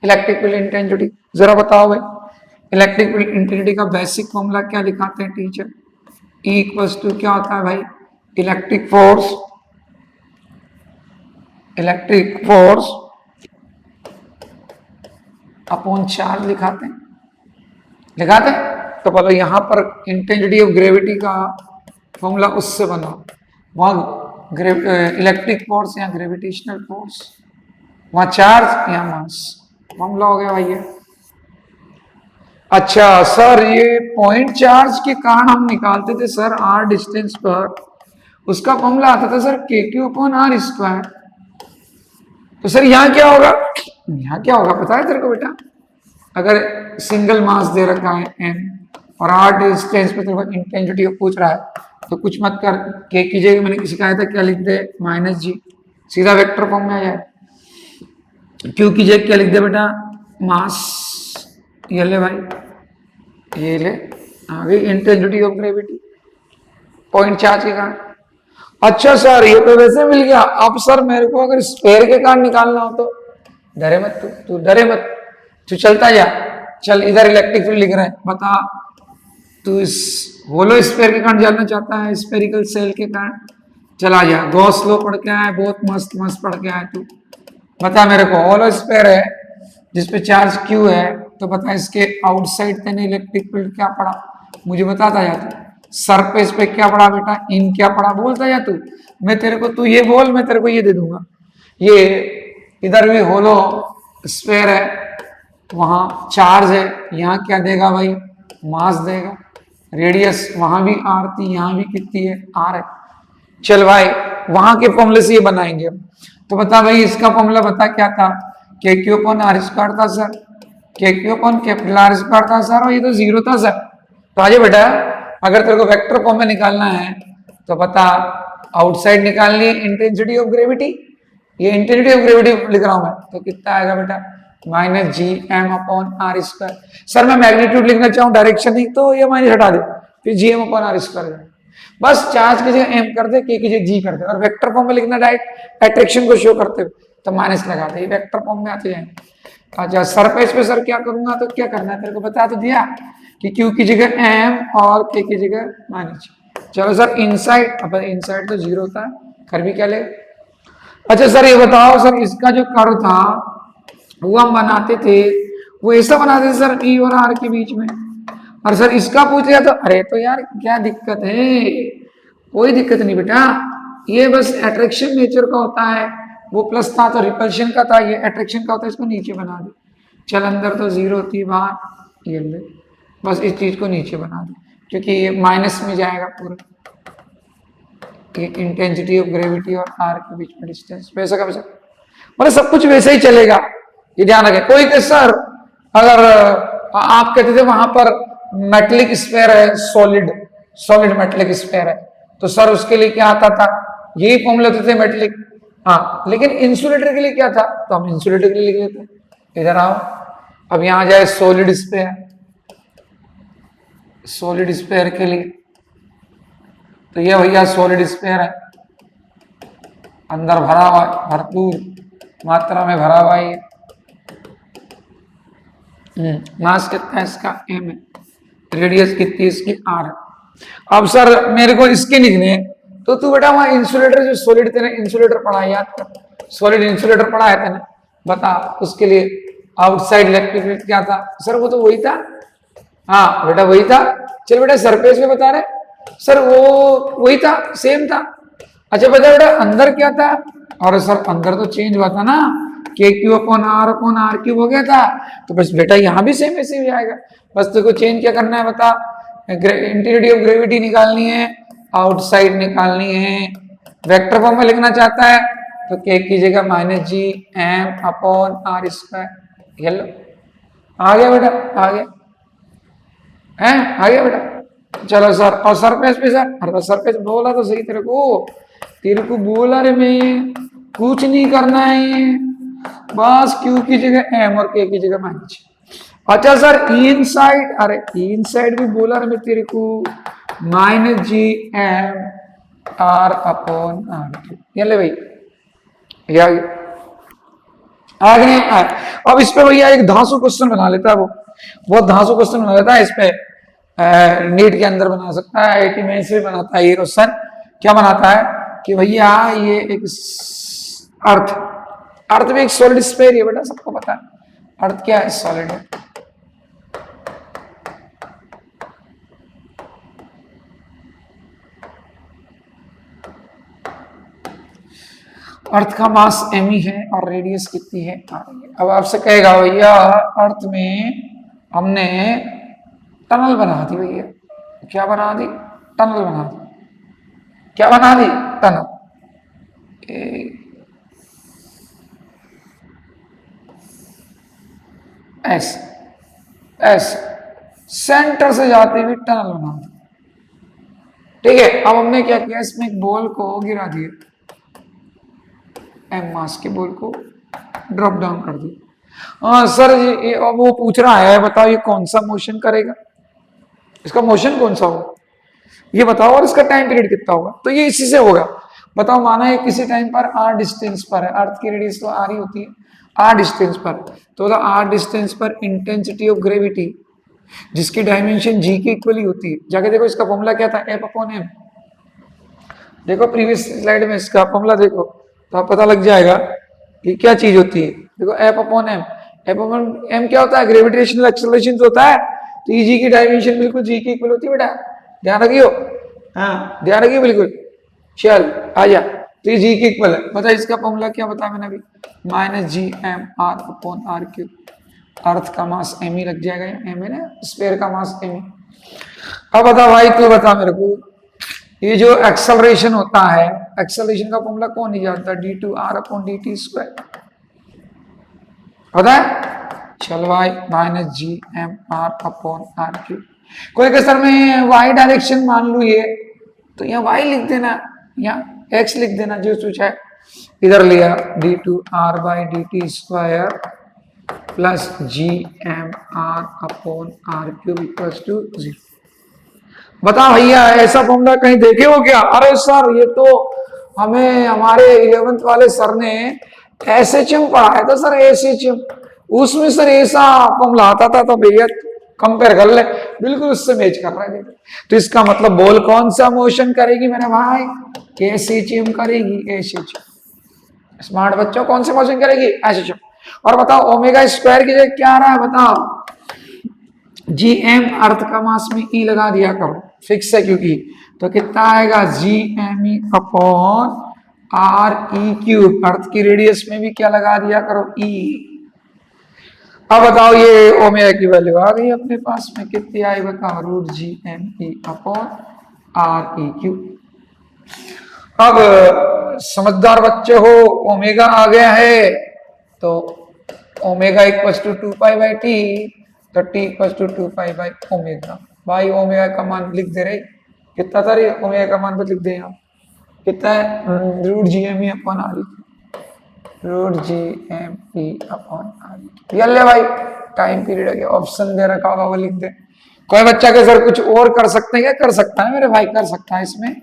A: इलेक्ट्रिक फील्ड इंटेंसिटी। जरा बताओ भाई, इलेक्ट्रिक फील्ड इंटेंसिटी का बेसिक फॉर्मूला क्या लिखाते हैं टीचर? E इक्वल्स टू क्या होता है भाई? इलेक्ट्रिक फोर्स अपॉन चार्ज लिखाते हैं। तो बोलो यहां पर इंटेंसिटी ऑफ ग्रेविटी का फॉर्मूला उससे बना, वहां इलेक्ट्रिक फोर्स या ग्रेविटेशनल फोर्स, वहां चार्ज या मास, फॉर्मूला हो गया भाई ये। अच्छा सर, ये पॉइंट चार्ज के कारण हम निकालते थे सर r डिस्टेंस पर, उसका फॉर्मूला आता था सर kq/r²। तो सर यहाँ क्या होगा? यहाँ क्या होगा पता है तेरे को बेटा? अगर सिंगल मास दे रखा है m और r डिस्टेंस पे तेरे को इंटेंसिटी पूछ रहा है, तो कुछ मत कर, k की जगह मैंने सिखाया था क्या लिख दे? -g, सीधा वेक्टर फॉर्म में आ जाए। q की जगह क्या लिख दे बेटा? मास। ये ले भाई, ये ले, आ गई intensity of gravity point charge के कारण। अच्छा सर ये तो वैसे मिल गया। अब सर मेरे को अगर स्पेयर के कारण निकालना हो तो डरे मत, तू डरे मत, तू चलता जा। चल इधर इलेक्ट्रिक फील्ड लिख रहा है, बता तू इस होलो स्पेयर के कारण जानना चाहता है, स्पेरिकल सेल के कारण। चला जा, गॉस लॉ पढ़ के आया, बहुत मस्त मस्त पढ़ के आया तू। बता मेरे को, होलो स्पेयर है जिसपे चार्ज क्यू है, तो बता इसके आउटसाइड तेने इलेक्ट्रिक फील्ड क्या पढ़ा, मुझे बताता जा तू। सरफेस पे क्या पढ़ा बेटा, इन क्या पढ़ा, बोलता जा तू। मैं तेरे को, तू ये बोल, मैं तेरे को ये दे दूंगा। ये इधर भी होलो स्पेयर है, वहां चार्ज है, यहाँ क्या देगा भाई, मास देगा। रेडियस वहां भी आर थी, यहाँ भी कितनी है, आर है। चल भाई वहां के फॉर्मूले से ये बनाएंगे हम। तो बता भाई इसका फॉर्मूला बता क्या था, K Q upon R square था सर, के Q upon capital are square था सर, और ये तो जीरो था सर। तो आजे बेटा अगर तेरे को वेक्टर फॉर्म में निकालना है तो बता, आउटसाइड निकालनी है इंटेंसिटी ऑफ ग्रेविटी, ये इंटेंसिटी ऑफ ग्रेविटी लिख रहा हूं मैं, तो कितना आएगा बेटा, minus G M upon R square. Sir मैं मैग्नीट्यूड लिखना चाहूँ, डायरेक्शन नहीं, तो ये माइनस हटा दे, फिर G M upon R square. बस चार्ज की जगह एम कर दे, के की जगह जी कर दे, और वेक्टर फॉर्म में लिखना डायरेक्ट अट्रैक्शन को शो करते हुए, तो माइनस लगा दे, वेक्टर फॉर्म में आते जाएंगे। अच्छा सरफेस पे सर क्या करूंगा, तो क्या करना है तेरे को बता तो दिया कि क्यू की जगह एम और के की जगह माइनस। चलो सर इनसाइड, अब इनसाइड तो जीरो होता है, कर भी क्या ले। अच्छा सर ये बताओ सर, इसका जो कर्व था वो हम बनाते थे, वो ऐसा बनाते थे सर ई और आर के बीच में। और सर इसका पूछ लिया तो अरे तो यार क्या दिक्कत है, कोई दिक्कत नहीं बेटा, ये बस अट्रैक्शन नेचर का होता है, वो प्लस था तो रिपल्शन का था, ये अट्रैक्शन का होता है, इसको नीचे बना दे। चल अंदर तो जीरो होती है, बाहर ये ले, बस इस चीज को नीचे बना दे, क्योंकि ये माइनस में जाएगा पूरा, ये इंटेंसिटी ऑफ ग्रेविटी और आर के बीच में डिस्टेंस वैसा का वैसा, मतलब सब कुछ वैसे ही चलेगा, ये ध्यान रखें। कोई के सर अगर आप कहते थे वहां पर मेटलिक स्फीयर है, सॉलिड सॉलिड मेटलिक स्फीयर है, तो सर उसके लिए क्या आता था, यही फॉर्मूले होते थे मेटलिक। हाँ लेकिन इंसुलेटर के लिए क्या था, तो हम इंसुलेटर के लिए लिख लेते। इधर आओ, अब यहां जाए सॉलिड स्फीयर, सॉलिड स्फीयर के लिए तो ये भैया सॉलिड स्फीयर है, अंदर भरा हुआ भरपूर मात्रा में भरा हुआ है। मास कितना है इसका, एम है, रेडियस कितनी है इसकी, आर है। अब सर मेरे को इसके लिखने, तो तू बेटा वहां इंसुलेटर जो सॉलिड तेने इंसुलेटर पढ़ा है, याद कर, सॉलिड इंसुलेटर पढ़ा है तेने, बता उसके लिए आउटसाइड इलेक्ट्रिक फील्ड क्या था सर, वो तो वही था। हाँ बेटा वही था। चल बेटा सरफेस पे बता रहे सर, वो वही था, सेम था। अच्छा बता बेटा अंदर क्या था, और सर अंदर तो चेंज हुआ था ना, के क्यू अपॉन आर क्यूब हो गया था, तो बस बेटा यहाँ भी सेम ऐसे ही आएगा, बस तेको चेंज क्या करना है बता, इंटेंसिटी ऑफ ग्रेविटी निकालनी है, आउटसाइड निकालनी है, वेक्टर फॉर्म में लिखना चाहता है तो के की जगह minus G M upon R square. ये लो आ गया बेटा, आ गया है, आ गया बेटा। चलो सर, और सरफेस पे सर, अरे सरफेस बोला तो सही तेरे को बोला रे, मैं कुछ नहीं करना है, बस क्यू की जगह एम और के की जगह माइनस। अच्छा सर इनसाइड, अरे इनसाइड भी बोला रे मैं तेरे को, माइनस जी एम आर अपॉन आर। ये ले भाई, ये आगे अब इस पे भैया एक धांसू क्वेश्चन बना लेता है, वो धांसू क्वेश्चन बना लेता है इस पे, नीट के अंदर बना सकता है, आईआईटी में से बनाता है ये क्वेश्चन। क्या बनाता है कि भैया ये एक अर्थ भी एक सॉलिड स्फीयर है बेटा, सबको पता है अर्थ क्या है, सॉलिड है। अर्थ का मास एम ही है और रेडियस कितनी है, अब आपसे कहेगा भैया अर्थ में हमने टनल बना दी भैया, क्या बना दी, टनल बना दी, क्या बना दी, टनल। ऐसे सेंटर से जाते हुए टनल बना दी, ठीक है। अब हमने क्या किया, इसमें एक बॉल को गिरा दिया, एम मास के बॉल को ड्रॉप डाउन कर दिया। हाँ सर ये अब वो पूछ रहा है बताओ ये कौन सा मोशन करेगा, इसका मोशन कौन सा होगा ये बताओ, और इसका टाइम पीरियड कितना होगा, तो ये इसी से होगा। बताओ, माना है किसी टाइम पर आर डिस्टेंस पर है, अर्थ की रेडियस तो आर ही होती है, आर डिस्टेंस पर, तो आर डिस्टेंस पर इंटेंसिटी ऑफ ग्रेविटी जिसकी डायमेंशन जी के इक्वली होती है, जाके देखो इसका फॉर्मूला क्या था, एफ अपॉन एम। देखो प्रीवियस स्लाइड में इसका फॉर्मूला देखो तो आप पता लग जाएगा कि क्या चीज होती है। देखो F upon M, F upon M क्या होता है, ग्रेविटेशनल एक्सेलरेशन होता है, तो ई जी की डायमेंशन बिल्कुल जी के इक्वल होती है बेटा, ध्यान रखियो, हाँ ध्यान रखियो बिल्कुल। चल आ जा, तो ये जी के इक्वल है। बता इसका फॉर्मूला क्या बताया मैंने अभी, माइनस जी M R upon R cube, earth का मास एम ही लग जाएगा, एम है ना, स्फीयर का मास एम ही। अब बता भाई, तू बता मेरे को, ये जो एक्सेलरेशन होता है, एक्सेलरेशन का फॉर्मूला कौन नहीं जानता, D two R upon D T square, पता है? चल भाई, माइनस जी M R upon R cube. कोई के सर में वाई डायरेक्शन मान लू ये, तो यहाँ वाई लिख देना, यहाँ एक्स लिख देना, जो सोचा है इधर लिया, D two R by D T square plus G M R upon R cube equals to 0। बता भैया, ऐसा फॉर्मूला कहीं देखे हो क्या? अरे सर ये तो हमें हमारे 11th वाले सर ने एसएचएम पढ़ाया था सर, एसएचएम, उसमें सर ऐसा फॉर्मूला आता था, तो भैया कंपेयर कर ले, बिल्कुल उससे मैच कर रहा है। तो इसका मतलब बॉल कौन सा मोशन करेगी मेरे भाई, एसएचएम करेगी, एसएचएम। स्मार्ट बच्चों, कौन से मोशन करेगी, एसएचएम। और बताओ ओमेगा स्क्वायर की जगह क्या आ रहा है, बताओ, जी एम अर्थ का मास में ई लगा दिया करो, फिक्स है क्योंकि, तो कितना आएगा, G M E upon R E cube, earth की रेडियस में भी क्या लगा दिया करो, ई। अब बताओ ये ओमेगा की वैल्यू आ गई अपने पास में, कितनी आई बताओ, root G M E upon R E cube. अब समझदार बच्चे हो, ओमेगा आ गया है, तो ओमेगा इक्वल्स टू 2π/t, तो t इक्वल्स टू 2π/ओमेगा। भाई ओमेगा का मान लिख दे रहे, कितना था रे, ओमेगा का मान पर लिख दे यहाँ, कितना है, root G M E upon R E, root G M E upon R E. ले भाई, टाइम पीरियड है, ऑप्शन दे रखा होगा वो लिख दे। कोई बच्चा के सर कुछ और कर सकते हैं क्या, कर सकता है मेरे भाई, कर सकता है, इसमें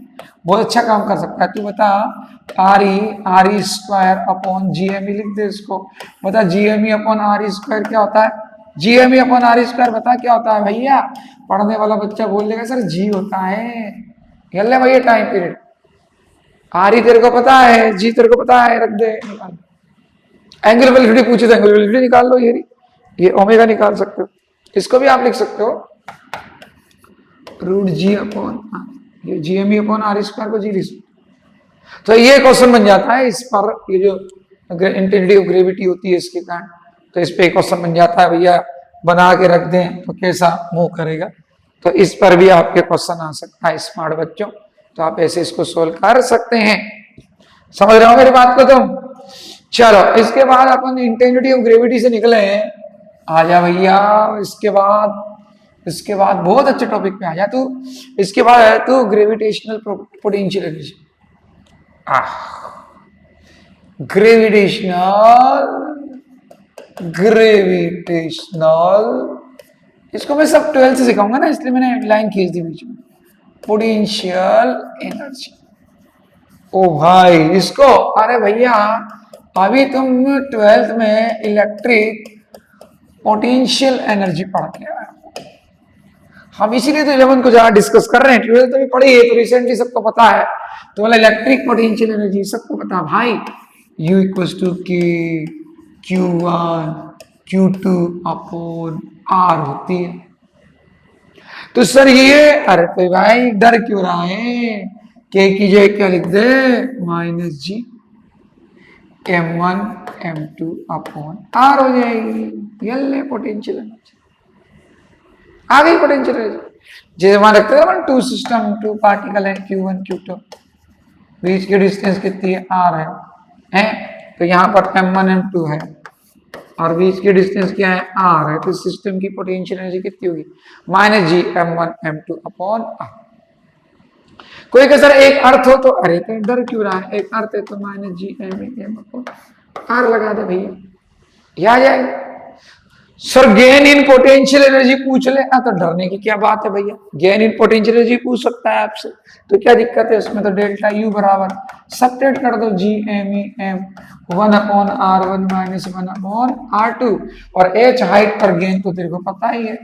A: बहुत अच्छा काम कर सकता है। तू बता, R E square upon G M E लिख दे इसको, बता G M E upon R E square क्या होता है, G M E upon R E square बता क्या होता है भैया, पढ़ने वाला बच्चा बोल देगा सर जी होता है, ले भैया टाइम पीरियड, आर ई तेरे को पता है, जी तेरे को पता है, रख दे, निकाल। एंगल वेलोसिटी पूछे तो एंगल वेलोसिटी निकाल लो, ये ओमेगा निकाल सकते हो, इसको भी आप लिख सकते हो, रूट जी अपॉन ये G M E upon R square को जी लिख सकते। तो ये क्वेश्चन बन जाता है इस पर, ये जो इंटेंसिटी ऑफ ग्रेविटी होती है इसके कारण, तो इस पे क्वेश्चन बन जाता है भैया, बना के रख दें तो कैसा मूव करेगा, तो इस पर भी आपके क्वेश्चन आ सकता है स्मार्ट बच्चों, तो आप ऐसे इसको सोल्व कर सकते हैं। समझ रहे हो मेरी बात को तुम? चलो इसके बाद अपन इंटेंसिटी ऑफ ग्रेविटी से निकले हैं, आ जा भैया, इसके बाद बहुत अच्छे टॉपिक पे आ जा तू, इसके बाद है तू ग्रेविटेशनल पोटेंशियल एनर्जी। ग्रेविटेशनल, इसको मैं सब 12th से सिखाऊंगा ना, इसलिए मैंने लाइन खींच दी बीच में, पोटेंशियल एनर्जी। ओ भाई इसको, अरे भैया अभी तुम 12th में इलेक्ट्रिक पोटेंशियल एनर्जी पढ़ के आए, हम इसीलिए तो 11 को ज्यादा डिस्कस कर रहे हैं, 12th तो भी पढ़ी है, तो रिसेंटली सबको पता है, तो बोला इलेक्ट्रिक पोटेंशियल एनर्जी सबको पता भाई, U इक्वल्स टू के Q1 Q2 अपॉन R होती है। तो सर ये, अरे तो भाई डर क्यों रहा है, के की जगह क्या लिख दे, माइनस जी M1 M2 अपॉन R हो जाएगी, ये पोटेंशियल एनर्जी आ गई, पोटेंशियल एनर्जी। जैसे वहां रखते हैं टू सिस्टम, टू पार्टिकल है, Q1 Q2, बीच की डिस्टेंस कितनी है, R है? तो यहाँ पर M1 M2 है और बीच की डिस्टेंस क्या है, R है, तो सिस्टम की पोटेंशियल एनर्जी कितनी होगी, माइनस जी M1 M2 अपॉन R। कोई का सर एक अर्थ हो तो, अरे तो डर क्यों रहा है, एक अर्थ है तो माइनस जी M अपॉन R लगा दे भैया, यह आ जाएगा। Sir gain in potential energy पूछ ले, तो डरने की क्या बात है भैया, गेन इन पोटेंशियल एनर्जी पूछ सकता है आपसे, तो क्या दिक्कत है उसमें, तो डेल्टा यू बराबर सब्ट्रैक्ट कर दो G M E M 1/r1 minus 1/r2, और एच हाइट पर गेन तो तेरे को पता ही है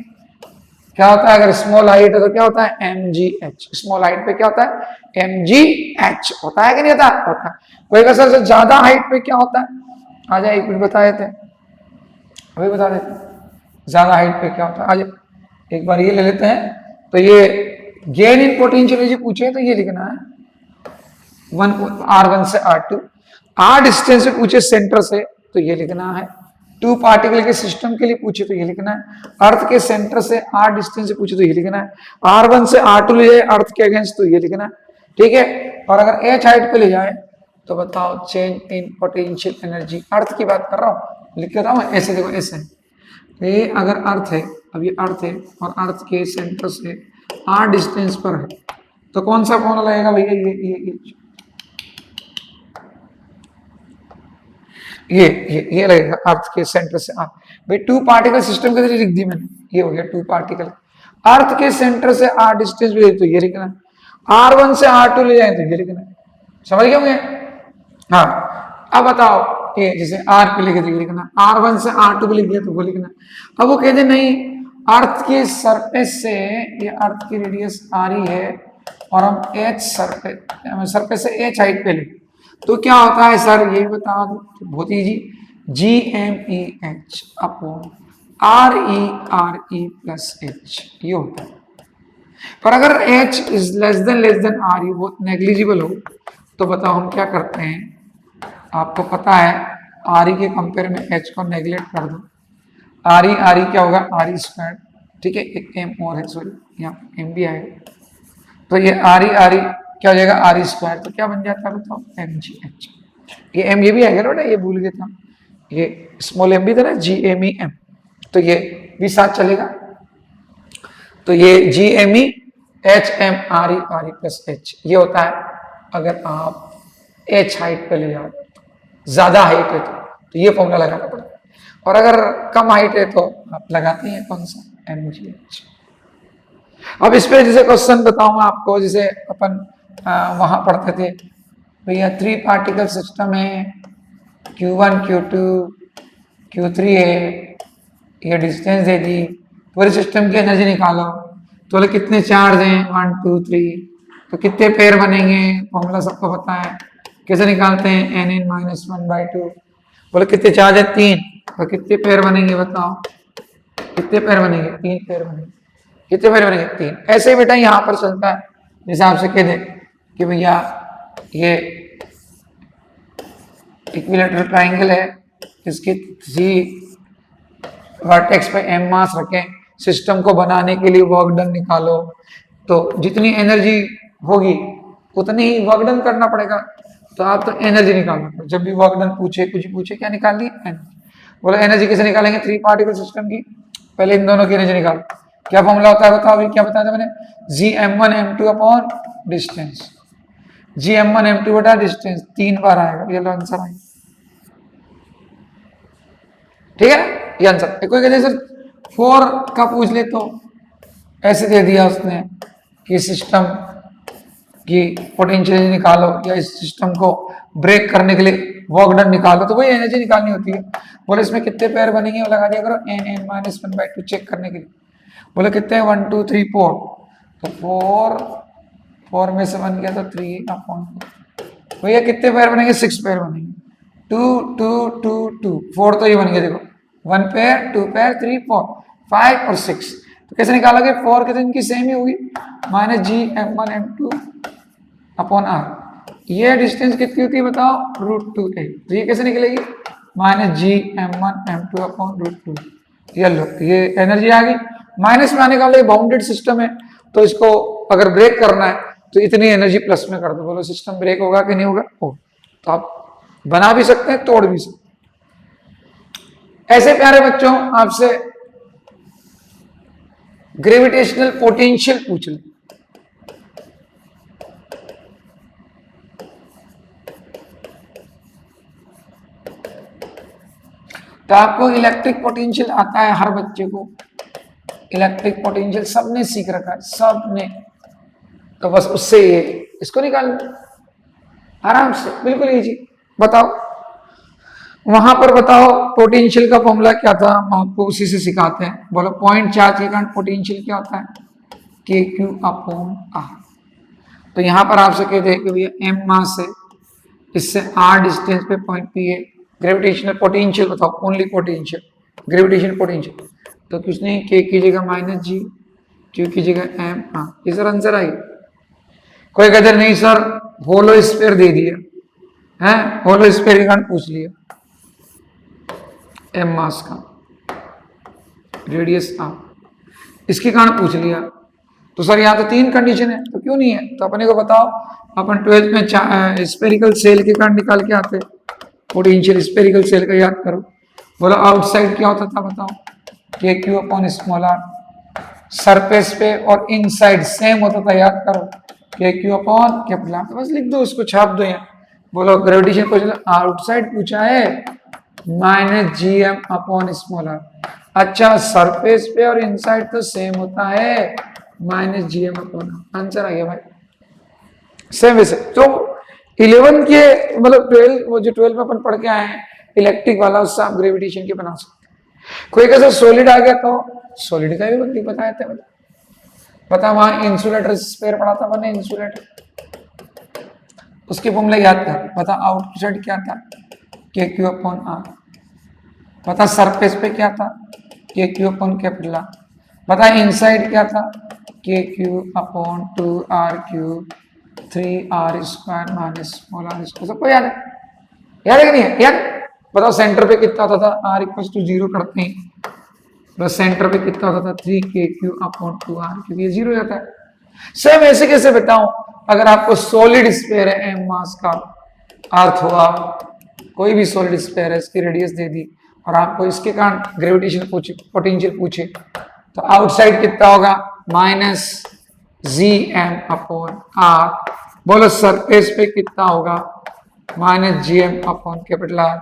A: क्या होता है, अगर स्मॉल हाइट है तो क्या होता है M G H, small height पे क्या होता है एम जी एच होता है कि नहीं होता, होता है। कोई का सर ज्यादा हाइट पे क्या होता है, आ जाए एक मिनट बता देते हैं, वही बता देते हैं ज्यादा हाइट पे क्या होता है, आज एक बार ये ले लेते हैं। तो ये गेन इन पोटेंशियल एनर्जी पूछे तो ये लिखना है R1 से R2, R डिस्टेंस से पूछे सेंटर से तो ये लिखना है, 2 पार्टिकल के सिस्टम के लिए पूछे तो ये लिखना है, अर्थ के सेंटर से R डिस्टेंस से पूछे तो ये लिखना है, R1 से R2 ले जाए अर्थ के अगेंस्ट तो ये लिखना है, ठीक है। और अगर H हाइट पे ले जाए तो बताओ चेंज इन पोटेंशियल एनर्जी, अर्थ की बात कर रहा हूँ, लिख के बताऊँ ऐसे, देखो ऐसे, ये अगर अर्थ है, अब ये अर्थ है और अर्थ के सेंटर से R डिस्टेंस पर है तो कौन सा फॉर्मूला लगेगा भैया, ये लगेगा अर्थ के सेंटर से R, भाई 2 पार्टिकल सिस्टम के जरिए लिख दी मैंने, ये हो गया 2 पार्टिकल, अर्थ के सेंटर से R डिस्टेंस भी तो ये लिखना है, R1 से R2 ले जाए तो ये लिखना है, समझ गए होंगे। हाँ अब बताओ ये जैसे R पे लिखे तो लिखना, R1 से R2 पे लिख दिया तो वो लिखना, अब वो कहते नहीं अर्थ के सरफेस से, ये अर्थ की रेडियस R है और हम H सरफेस से H हाइट पे लिख, तो क्या होता है सर ये बता दो, बहुत easy, G M E H upon RE plus H ये होता है। पर अगर H is less than RE बहुत नेग्लिजिबल हो तो बताओ हम क्या करते हैं, आपको पता है RE के कंपेयर में H को नेग्लेक्ट कर दो, RE क्या होगा RE स्क्वायर, ठीक है, एक M और है, सॉरी यहाँ M भी आएगा, तो ये RE क्या हो जाएगा RE स्क्वायर, तो क्या बन जाता है बताओ MGH, ये M ये भी आएगा बेटा, ये भूल गया था, ये स्मॉल m भी था ना GMEM, तो ये भी साथ चलेगा, तो ये GMEHMRE प्लस H ये होता है अगर आप H हाइट पे ले जाओ, ज्यादा हाइट है तो ये फॉर्मूला लगाना पड़ेगा, और अगर कम हाइट है तो आप लगाते हैं कौन सा MGH। अब इस पे जैसे क्वेश्चन बताऊंगा आपको, जैसे अपन वहां पढ़ते थे भैया 3 पार्टिकल सिस्टम है, Q1 Q2 Q3 है, ये डिस्टेंस दे दी, पूरे सिस्टम की एनर्जी निकालो, तो बोले कितने चार्ज हैं 1 2 3, तो कितने पेयर बनेंगे, फॉर्मूला सबको पता है, कैसे निकालते हैं n(-1/2), बोले कितने चार्ज है 3, तो कितने पेयर बनेंगे बताओ, कितने पेयर बनेंगे 3 पेयर बनेंगे, कितने पेयर बनेंगे 3, ऐसे ही बेटा यहाँ पर चलता है, जैसे आपसे कह दे कि भैया ये इक्विलेटरल ट्राइंगल है, इसके 3 वर्टेक्स पे m मास रखें, सिस्टम को बनाने के लिए वर्क डन निकालो, तो जितनी एनर्जी होगी उतनी ही वर्क डन करना पड़ेगा, तो आप तो एनर्जी निकालो, जब भी वर्क डन पूछे कुछ पूछे क्या निकालनी है, बोलो एनर्जी कैसे निकालेंगे 3 पार्टिकल सिस्टम की, पहले इन दोनों की एनर्जी निकालो, क्या फॉर्मूला होता है बताओ, अभी क्या बताया था मैंने, GM1M2 अपॉन डिस्टेंस, GM1M2 बटा डिस्टेंस 3 बार आएगा, ये लो आंसर आएगा, ठीक है ना ये आंसर। कोई कहते सर 4 का पूछ ले तो ऐसे दे दिया उसने कि सिस्टम की पोटेंशियल निकालो या इस सिस्टम को ब्रेक करने के लिए वर्क डन निकालो, तो वही एनर्जी निकालनी होती है, बोले इसमें कितने पेयर बनेंगे वो लगा दिया करो n(-1/2) चेक करने के लिए, बोले कितने 1 2 3 4, तो 4 में से बन गया तो 3 अपॉन, भैया कितने पेयर बनेंगे 6 पेयर बनेंगे, 2 2 2 2 4 तो ये बन गया, देखो 1 पेयर 2 पेयर 3 4 5 और 6, तो कैसे निकालोगे 4 के तो इनकी सेम ही होगी, -GM1M2 अपॉन R, ये डिस्टेंस कितनी होती है बताओ √2a, तो ये कैसे निकलेगी -GM1M2 अपॉन √2, ये लो ये एनर्जी आ गई, माइनस में आने का मतलब बाउंडेड सिस्टम है, तो इसको अगर ब्रेक करना है तो इतनी एनर्जी प्लस में कर दो, बोलो सिस्टम ब्रेक होगा कि नहीं होगा, हो, तो आप बना भी सकते हैं तोड़ भी सकते हैं। ऐसे प्यारे बच्चों आपसे ग्रेविटेशनल पोटेंशियल पूछ ले, तो आपको इलेक्ट्रिक पोटेंशियल आता है, हर बच्चे को इलेक्ट्रिक पोटेंशियल सबने सीख रखा है, सबने। तो बस उससे ये इसको निकाल लो आराम से, बिल्कुल इजी। बताओ वहां पर, बताओ पोटेंशियल का फॉर्मूला क्या था, हम आपको उसी से सिखाते हैं। बोलो पॉइंट चार्ज के कारण पोटेंशियल क्या होता है, के क्यू अपॉन आर। तो यहां पर आपसे कहते हैं कि भैया एम मास है, इससे आर डिस्टेंस पे पॉइंट पी है, ग्रेविटेशनल पोटेंशियल बताओ, ओनली पोटेंशियल, ग्रेविटेशनल पोटेंशियल। तो कुछ नहीं, के की जगह माइनस जी, क्यू की जगह एम। हाँ ये सर आंसर आई। कोई कहते नहीं सर होलो स्फीयर दे दिया है, होलो स्फीयर के कारण पूछ लिया, एम मास का, रेडियस आर, इसके कारण पूछ लिया। तो सर यहाँ तो 3 कंडीशन है, तो क्यों नहीं है? तो अपने को बताओ, अपन 12th में स्पेरिकल सेल के कारण निकाल के आते, पोटेंशियल स्पेरिकल सेल का याद करो। बोलो आउटसाइड क्या होता था बताओ, K Q upon small R. Surface पे और इनसाइड सेम होता था, याद करो, के क्यू अपॉन कैपिटल आर। बस लिख दो उसको, छाप दो यहाँ। बोलो ग्रेविटेशन क्वेश्चन आउटसाइड पूछा है, minus G M upon small R. अच्छा सरफेस पे और इनसाइड तो सेम होता है, माइनस जी एम अपॉन आर। आंसर आ गया भाई, सेम वैसे। तो 11 के मतलब 12, वो जो 12 में अपन पढ़ के आए हैं इलेक्ट्रिक वाला, उससे आप ग्रेविटेशन की बना सकते हैं। कोई कैसा सॉलिड आ गया तो सॉलिड का भी बंदी बताए थे, पता वहां इंसुलेटर स्पेयर पढ़ा था मैंने, इंसुलेटर, उसके फॉर्मूला याद कर। पता आउटसाइड क्या था, के क्यू अपॉन आर। पता सरफेस पे क्या था, K Q upon capital R. पता इनसाइड क्या था, K Q upon 2 R Q 3 R square minus small R square. सबको याद है? याद है कि नहीं है? याद। बताओ सेंटर पे कितना होता था, आर इक्वल टू 0 करते हैं, बस सेंटर पे कितना होता था 3 के क्यू अपॉन 2 आर, क्योंकि ये 0 हो जाता है। सेम ऐसे कैसे बताऊं, अगर आपको सॉलिड स्फीयर है एम मास का, अर्थ हुआ, कोई भी सॉलिड स्फीयर है, इसकी रेडियस दे दी और आपको इसके कारण ग्रेविटेशन पूछे, पोटेंशियल पूछे, तो आउटसाइड कितना होगा, minus G M upon R. बोलो सरफेस पे कितना होगा, minus G M upon capital R,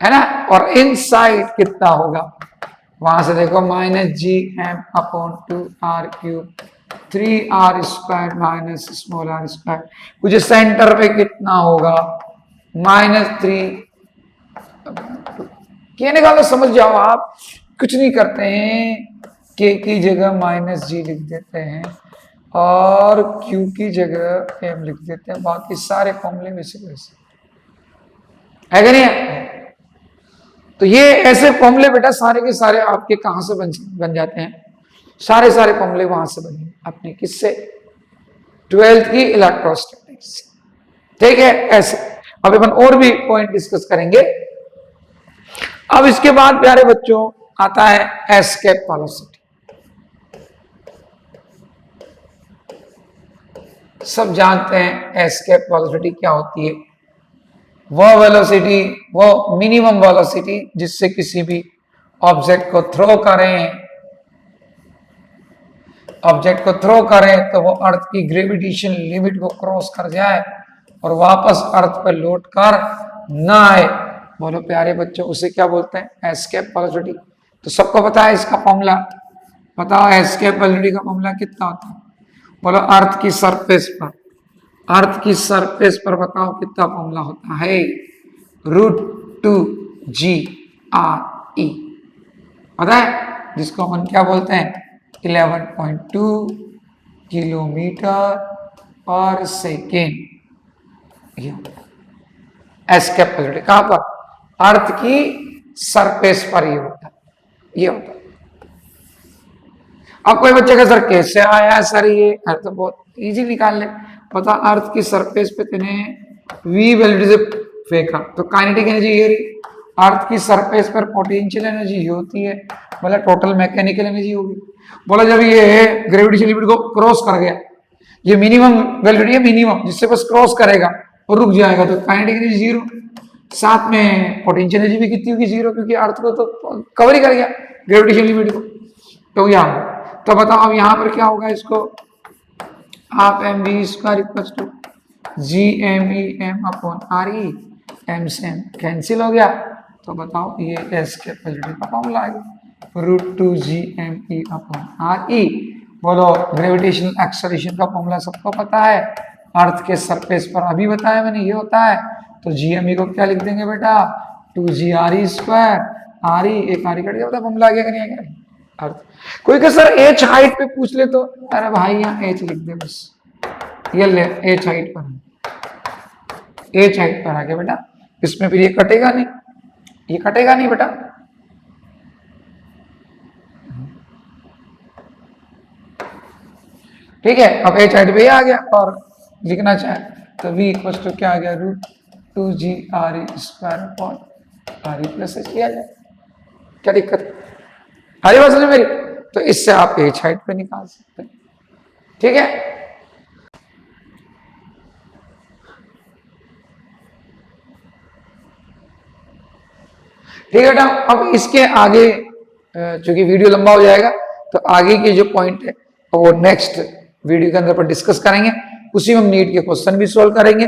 A: है ना। और इनसाइड कितना होगा, वहां से देखो, minus G M upon 2 R cube 3 R square minus small R square. कुछ सेंटर पे कितना होगा, -3। के निकालो, समझ जाओ आप, कुछ नहीं करते हैं, के की जगह माइनस जी लिख देते हैं और क्यू की जगह एम लिख देते हैं, बाकी सारे फॉर्मूले वैसे वैसे है कि नहीं है? तो ये ऐसे फॉर्मूले बेटा सारे के सारे आपके कहां से बन जाते हैं, सारे सारे फॉर्मूले वहां से बने अपने, किससे, 12th की इलेक्ट्रोस्टैटिक्स। ठीक है ऐसे। अब अपन और भी पॉइंट डिस्कस करेंगे। अब इसके बाद प्यारे बच्चों आता है एस्केप वेलोसिटी। सब जानते हैं एस्केप वेलोसिटी क्या होती है। वो वेलोसिटी, वो मिनिमम वेलोसिटी जिससे किसी भी ऑब्जेक्ट को थ्रो करें, ऑब्जेक्ट को थ्रो करें तो वो अर्थ की ग्रेविटेशन लिमिट को क्रॉस कर जाए और वापस अर्थ पर लौट कर ना आए। बोलो प्यारे बच्चों, उसे क्या बोलते हैं, एस्केप वेलोसिटी। तो सबको पता है इसका फॉर्मूला, बताओ एस्केप वेलोसिटी का फॉर्मूला कितना होता है। बोलो अर्थ की सरफेस पर, अर्थ की सरफेस पर बताओ कितना फॉर्मूला होता है, √2 GRE, पता है, जिसको अपन क्या बोलते हैं, 11.2 किलोमीटर पर सेकेंड। एस्केप वेलोसिटी कहां पर, अर्थ की सरफेस पर ये होता है, ये होता है। अब कोई बच्चे का सर कैसे आया सर ये, तो बहुत इजी निकाल ले। पता अर्थ की सरफेस पे तेने v वेलोसिटी से फेंका तो काइनेटिक एनर्जी ये रही, अर्थ की सरफेस पर पोटेंशियल एनर्जी ये होती है, मतलब टोटल मैकेनिकल एनर्जी होगी। बोला जब ये ग्रेविटेशन लिमिट को क्रॉस कर गया, ये मिनिमम वेलोसिटी है, मिनिमम जिससे बस क्रॉस करेगा और रुक जाएगा, तो काइनेटिक एनर्जी 0, साथ में पोटेंशियल एनर्जी भी कितनी होगी, 0, क्योंकि अर्थ को तो कवर ही कर गया ग्रेविटेशन लिमिट को। तो यहाँ तो बताओ अब यहाँ पर क्या होगा, इसको आप mv² = GMEM/RE, एम से एम कैंसिल हो गया, तो बताओ ये एस कैपेसिटी का फॉर्मूला है √2gme अपॉन RE। बोलो ग्रेविटेशनल एक्सेलरेशन का फॉर्मूला सबको पता है, अर्थ के सरफेस पर अभी बताया मैंने, ये होता है। तो जीएमई को क्या लिख देंगे बेटा, 2g_RE²। RE एक RE कट गया, बता फॉर्मूला आ गया कि नहीं आ गया। अर्थ कोई का सर एच हाइट पे पूछ ले तो, अरे भाई यहाँ एच लिख दे बस, ये ले एच हाइट पर, एच हाइट पर आ गया बेटा। इसमें फिर ये कटेगा नहीं, ये कटेगा नहीं बेटा। ठीक है, अब एच हाइट पे आ गया और लिखना चाहे तो v इक्वल टू क्या आ गया, √2g_RE² upon RE plus H किया जाए। क्या दिक्कत है, हरी बात समझ मेरी। तो इससे आप एच हाइट पे निकाल सकते हैं। ठीक है, ठीक है बेटा। अब इसके आगे चूंकि वीडियो लंबा हो जाएगा, तो आगे के जो पॉइंट है वो नेक्स्ट वीडियो के अंदर पर डिस्कस करेंगे। उसी में हम नीट के क्वेश्चन भी सॉल्व करेंगे।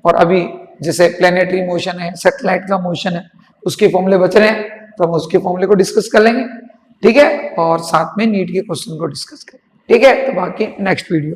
A: और अभी जैसे प्लेनेटरी मोशन है, सैटेलाइट का मोशन है, उसके फॉर्मूले बच रहे हैं, तो हम उसके फॉर्मूले को डिस्कस कर लेंगे। ठीक है, और साथ में नीट के क्वेश्चन को डिस्कस करें। ठीक है, तो बाकी नेक्स्ट वीडियो।